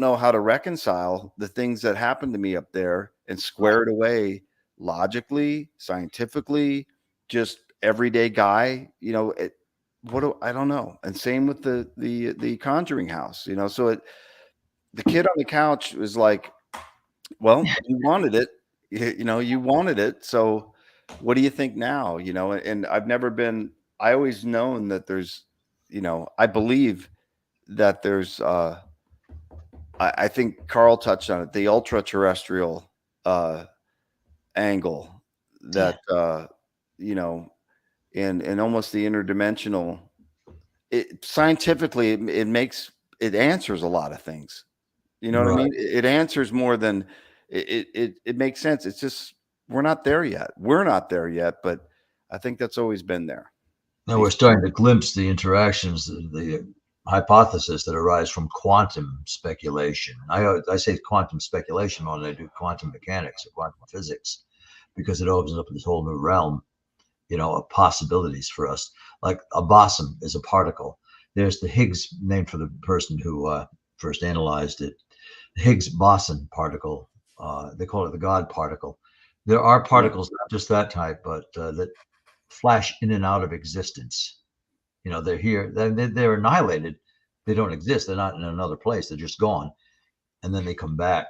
know how to reconcile the things that happened to me up there and square it away logically, scientifically, just everyday guy, I don't know. And same with the Conjuring House, so the kid on the couch was like, well, you wanted it, you wanted it. So what do you think now? And I always known that there's, I believe that there's I think Carl touched on it, the ultra terrestrial angle that and almost the interdimensional. Scientifically it answers a lot of things. You know what I mean? It answers more than it makes sense. It's just we're not there yet. But I think that's always been there. Now we're starting to glimpse the interactions, the hypothesis that arise from quantum speculation. I say quantum speculation more than I do quantum mechanics or quantum physics, because it opens up this whole new realm, of possibilities for us. Like a boson is a particle. There's the Higgs, named for the person who first analyzed it. The Higgs boson particle. They call it the God particle. There are particles, not just that type, but that flash in and out of existence. They're here, they're annihilated. They don't exist. They're not in another place. They're just gone. And then they come back.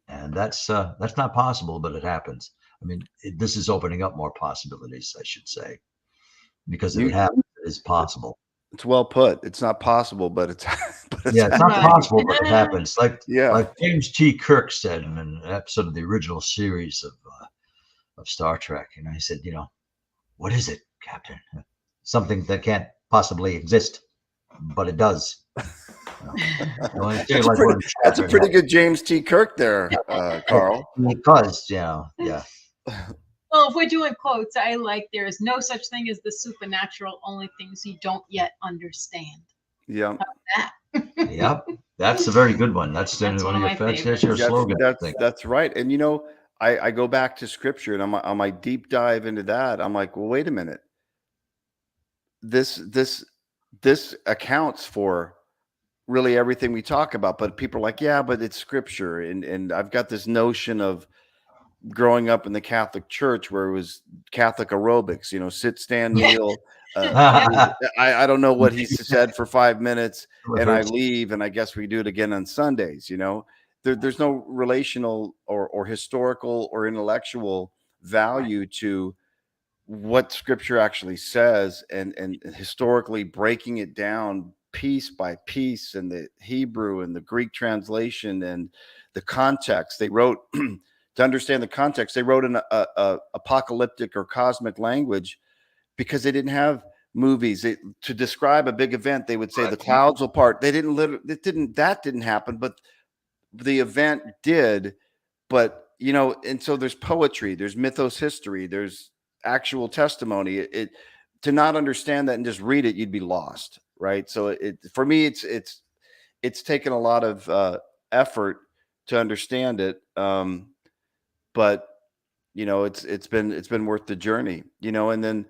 And that's not possible, but it happens. I mean, this is opening up more possibilities, I should say, because if it happens, it is possible. It's well put. It's not possible, but it's it's not possible, but it happens. Like James T. Kirk said in an episode of the original series of Star Trek, he said, what is it, Captain? Something that can't possibly exist, but it does. That's a pretty good James T. Kirk there, Carl. Because, yeah. Well, if we're doing quotes, I like there is no such thing as the supernatural, only things you don't yet understand. Yeah. Yep. That's a very good one. That's one of your favorites. That's your slogan. That's right. And I go back to scripture and on my deep dive into that, I'm like, well, wait a minute. This accounts for really everything we talk about, but people are like, yeah, but it's scripture. And I've got this notion of growing up in the Catholic Church where it was Catholic aerobics, sit, stand, kneel. I don't know what he said for 5 minutes and I leave and I guess we do it again on Sundays. There's no relational or historical or intellectual value to what scripture actually says and historically breaking it down piece by piece in the Hebrew and the Greek translation and the context. They wrote to understand the context. They wrote in a apocalyptic or cosmic language because they didn't have movies. To describe a big event, they would say the clouds will part. That didn't happen, but the event did. But and so there's poetry, there's mythos history, there's actual testimony. To not understand that and just read it, you'd be lost, right? So for me, it's taken a lot of effort to understand it, but it's been worth the journey, and then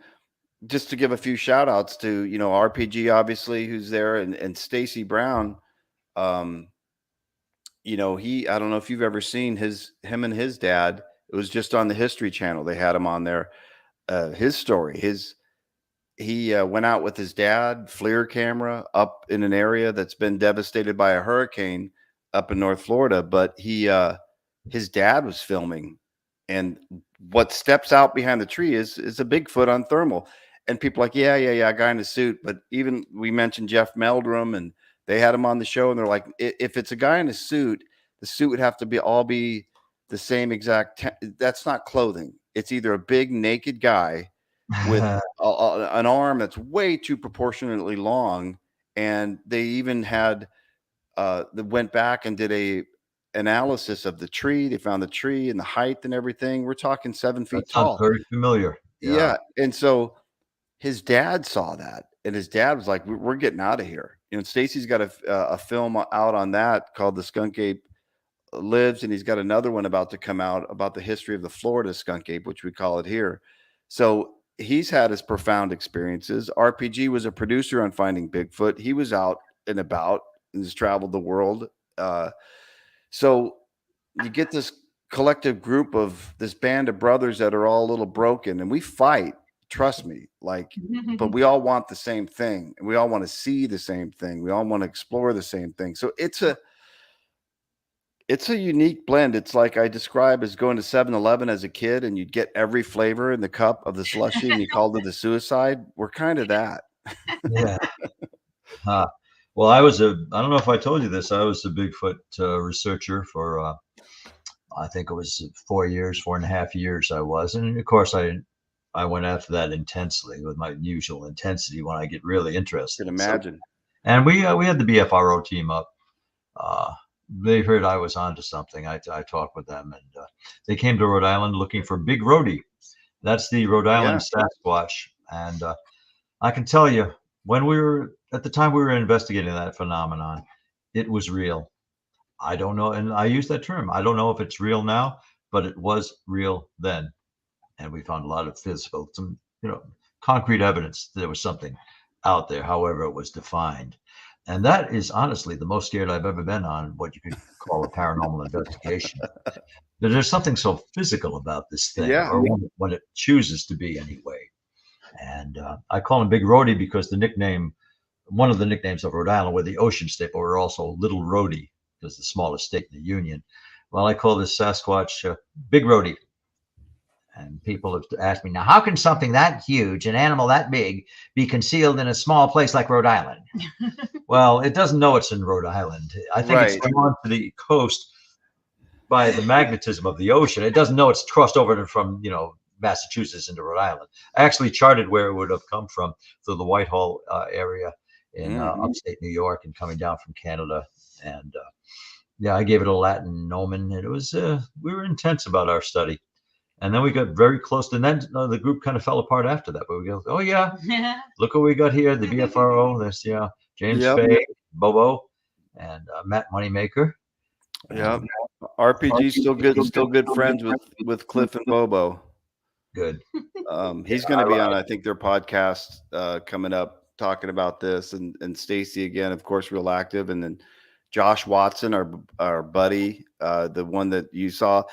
just to give a few shout outs to, RPG, obviously, who's there, and Stacy Brown. Um, I don't know if you've ever seen him and his dad. It was just on the History Channel. They had him on there. His story, he went out with his dad, FLIR camera, up in an area that's been devastated by a hurricane up in North Florida. But his dad was filming, and what steps out behind the tree is a Bigfoot on thermal. And people are like, yeah, guy in a suit. But even we mentioned Jeff Meldrum, and they had him on the show, and they're like, if it's a guy in a suit, the suit would have to be the same exact. That's not clothing. It's either a big naked guy with an arm that's way too proportionately long, and they even had they went back and did a analysis of the tree. They found the tree and the height and everything. We're talking 7 feet That sounds tall. very familiar. Yeah. And so his dad saw that, and his dad was like, we're getting out of here. Stacy's got a film out on that called The Skunk Ape Lives, and he's got another one about to come out about the history of the Florida skunk ape, which we call it here. So he's had his profound experiences. RPG was a producer on Finding Bigfoot. He was out and about and has traveled the world. So you get this collective group of this band of brothers that are all a little broken, and we fight, trust me, but we all want the same thing, and we all want to see the same thing. We all want to explore the same thing. So it's a unique blend. It's like I describe as going to 7-Eleven as a kid, and you'd get every flavor in the cup of the slushie, and you called it the suicide. We're kind of that. Yeah. Well, I don't know if I told you this, I was a Bigfoot researcher for, I think it was 4.5 years I was. And of course, I went after that intensely with my usual intensity when I get really interested. I can imagine. And we had the BFRO team up. They heard I was onto something. I talked with them, and they came to Rhode Island looking for Big Rhodey. That's the Rhode Island Sasquatch. And I can tell you, at the time we were investigating that phenomenon, it was real. I don't know, and I use that term. I don't know if it's real now, but it was real then. And we found a lot of physical, some concrete evidence that there was something out there, however it was defined. And that is honestly the most scared I've ever been on what you could call a paranormal investigation. There's something so physical about this thing, or what it chooses to be anyway. And I call him Big Rhodey because one of the nicknames of Rhode Island, we're the ocean state, but we're also Little Rhodey because the smallest state in the Union. Well, I call this Sasquatch Big Rhodey. And people have asked me, now, how can something that huge, an animal that big, be concealed in a small place like Rhode Island? Well, it doesn't know it's in Rhode Island. I think it's gone to the coast by the magnetism of the ocean. It doesn't know it's crossed over from, Massachusetts into Rhode Island. I actually charted where it would have come from through the Whitehall area in upstate New York and coming down from Canada. And I gave it a Latin nomen. And it was, we were intense about our study. And then we got very close. And then the group kind of fell apart after that. But we go, oh, yeah, look what we got here. The BFRO, there's James Fay, Bobo, and Matt Moneymaker. Yeah. RPG still good friends with Cliff and Bobo. Good. He's going to be on, I think, their podcast coming up talking about this. And Stacy, again, of course, real active. And then Josh Watson, our buddy, the one that you saw.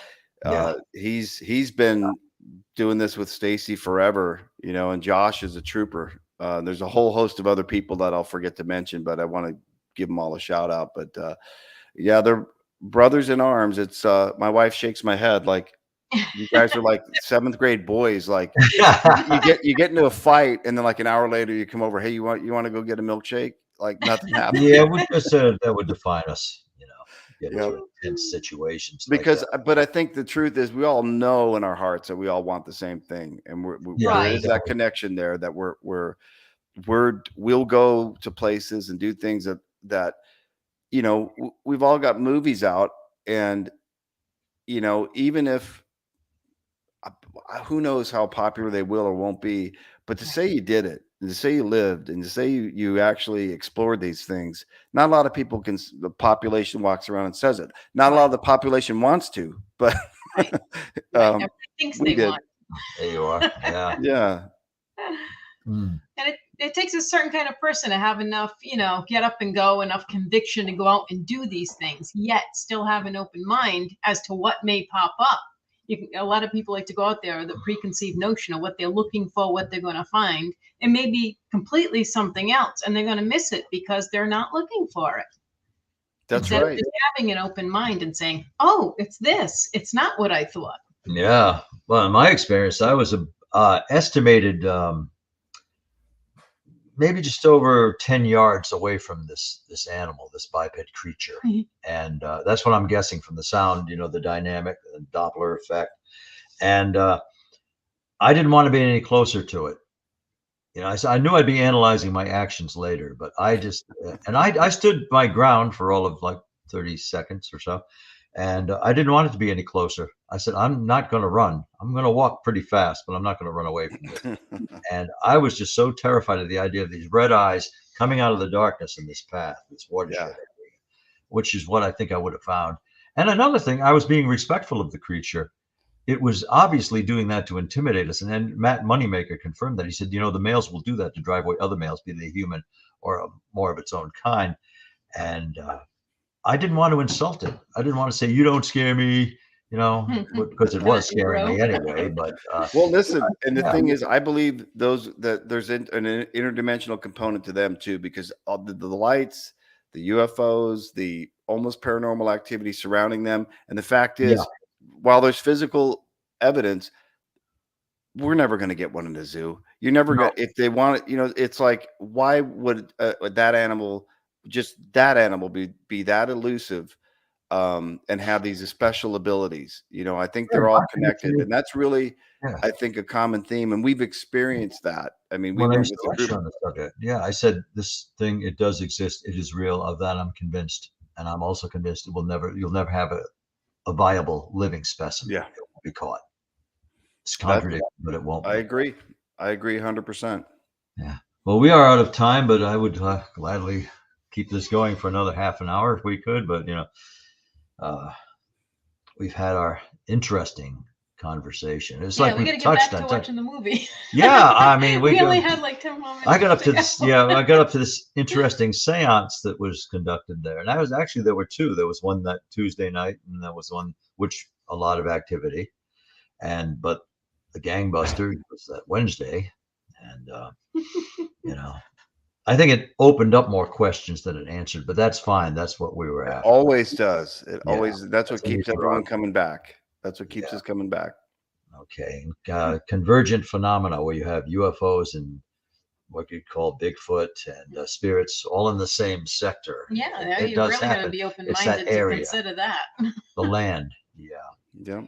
He's been doing this with Stacy forever, and Josh is a trooper. There's a whole host of other people that I'll forget to mention, but I want to give them all a shout out. But they're brothers in arms. It's my wife shakes my head like you guys are like 7th grade boys. Like you get into a fight, and then like an hour later you come over. Hey, you want to go get a milkshake? Like nothing happened. Yeah, that would define us. Get into intense situations. But I think the truth is we all know in our hearts that we all want the same thing. And there is that connection there that we'll go to places and do things that we've all got movies out, and even if who knows how popular they will or won't be, but to say you did it, and to say you lived, and to say you actually explored these things, not a lot of people can. The population walks around and says it. Not a lot of the population wants to, but everybody thinks they want. There you are. Yeah. Yeah. Mm. And it takes a certain kind of person to have enough, get up and go, enough conviction to go out and do these things, yet still have an open mind as to what may pop up. A lot of people like to go out there with a preconceived notion of what they're looking for, what they're going to find, and maybe completely something else, and they're going to miss it because they're not looking for it. That's Instead right. of just having an open mind and saying, "Oh, it's this. It's not what I thought." Yeah. Well, in my experience, I was estimated maybe just over 10 yards away from this animal, this biped creature. And that's what I'm guessing from the sound, the dynamic, the Doppler effect. And I didn't want to be any closer to it. I knew I'd be analyzing my actions later, but I just, and I stood my ground for all of like 30 seconds or so. And I didn't want it to be any closer. I said, I'm not going to run. I'm going to walk pretty fast, but I'm not going to run away from this. And I was just so terrified of the idea of these red eyes coming out of the darkness in this path, this watershed area, which is what I think I would have found. And another thing, I was being respectful of the creature. It was obviously doing that to intimidate us. And then Matt Moneymaker confirmed that. He said, the males will do that to drive away other males, be they human or more of its own kind. And I didn't want to insult it. I didn't want to say, you don't scare me, because it was scaring me anyway. But well, listen, and the thing is, I believe that there's an interdimensional component to them too, because of the lights, the UFOs, the almost paranormal activity surrounding them. And the fact is, while there's physical evidence, we're never going to get one in the zoo. You're never going to, if they want it, it's like, why would that animal be that elusive and have these special abilities? I think they're all connected, and that's really, I think, a common theme, and we've experienced that. I mean, we went with a group on the subject. Yeah, I said this thing, it does exist. It is real. Of that, I'm convinced, and I'm also convinced you'll never have a viable living specimen. Yeah, it won't be caught. It's contradictory, but it won't. I agree 100%. Yeah. Well, we are out of time, but I would gladly keep this going for another half an hour if we could. But we've had our interesting conversation. It's like we touched on watching the movie. Yeah, I mean, we only had like 10 more minutes. I got up to this. Yeah, I got up to this interesting seance that was conducted there, and there were two. There was one that Tuesday night, and there was one which a lot of activity, but the gangbuster was that Wednesday, and I think it opened up more questions than it answered, but that's fine. That's what we were after. It always does. That's what keeps everyone coming back. That's what keeps us coming back. Okay. Convergent phenomena where you have UFOs and what you'd call Bigfoot and spirits all in the same sector. Yeah, you really got to be open-minded to consider that. The land. Yeah. Yeah.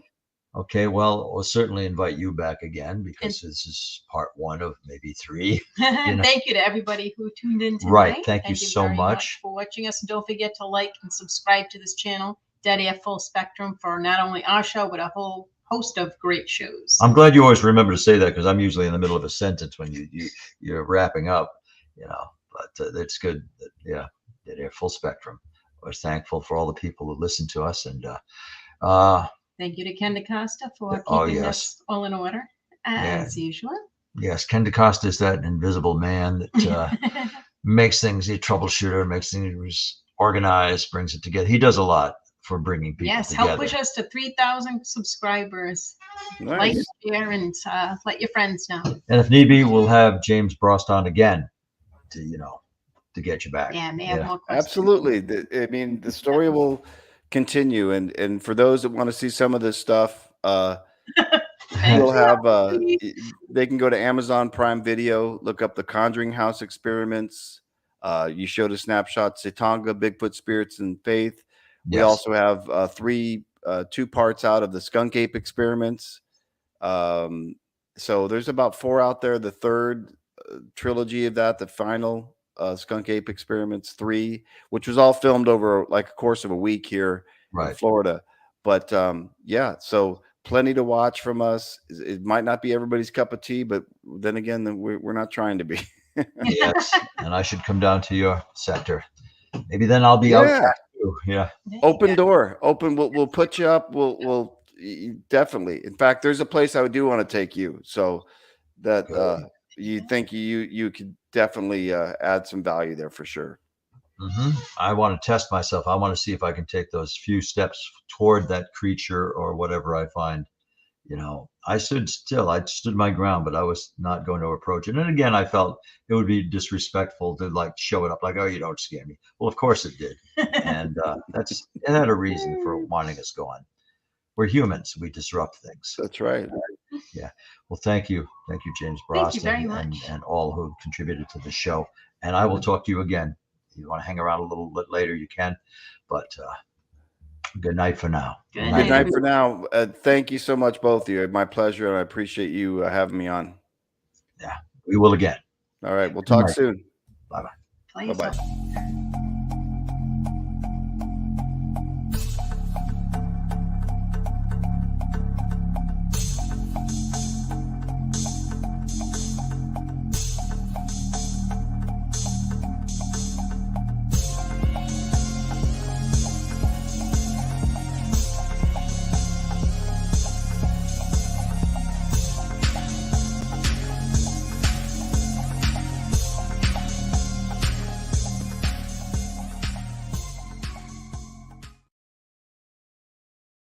Okay, well, we'll certainly invite you back again because this is part one of maybe 3. Thank you to everybody who tuned in tonight. Right, thank you so much for watching us. And don't forget to like and subscribe to this channel, Dead Air Full Spectrum, for not only our show, but a whole host of great shows. I'm glad you always remember to say that because I'm usually in the middle of a sentence when you're wrapping up, but it's good that, Dead Air Full Spectrum. We're thankful for all the people who listen to us, and thank you to Ken DaCosta for keeping us all in order, as usual. Yes, Ken DaCosta is that invisible man that makes things, a troubleshooter, makes things organized, brings it together. He does a lot for bringing people together. Help push us to 3,000 subscribers. Nice. Like, share, and let your friends know. And if need be, we'll have James Brost on again to get you back. Yeah, may have more questions. Absolutely. I mean, the story will continue, and for those that want to see some of this stuff, we'll have they can go to Amazon Prime Video, look up the Conjuring House experiments. You showed a snapshot, Satanga, Bigfoot Spirits and Faith. We also have 2 parts out of the Skunk Ape experiments. So there's about 4 out there. The third trilogy of that, the final Skunk Ape Experiments 3, which was all filmed over like a course of a week here in Florida. But so plenty to watch from us. It might not be everybody's cup of tea, but then again, we're not trying to be. Yes, and I should come down to your sector. Maybe then I'll be out. Yeah. Open door. Open. We'll put you up. We'll definitely. In fact, there's a place I do want to take you. So that you think you could definitely add some value there for sure. I want to test myself. I want to see if I can take those few steps toward that creature or whatever I find. I stood still. I stood my ground, but I was not going to approach it. And again, I felt it would be disrespectful to like show it up like, oh, you don't scare me. Well, of course it did. And it had a reason for wanting us gone. We're humans. We disrupt things. That's right. Yeah. Well, thank you. Thank you, James Brost, and all who contributed to the show. And I will talk to you again. If you want to hang around a little bit later, you can. But good night for now. Good night for now. Thank you so much, both of you. My pleasure, and I appreciate you having me on. Yeah, we will again. All right. We'll talk soon. Bye-bye. Bye-bye.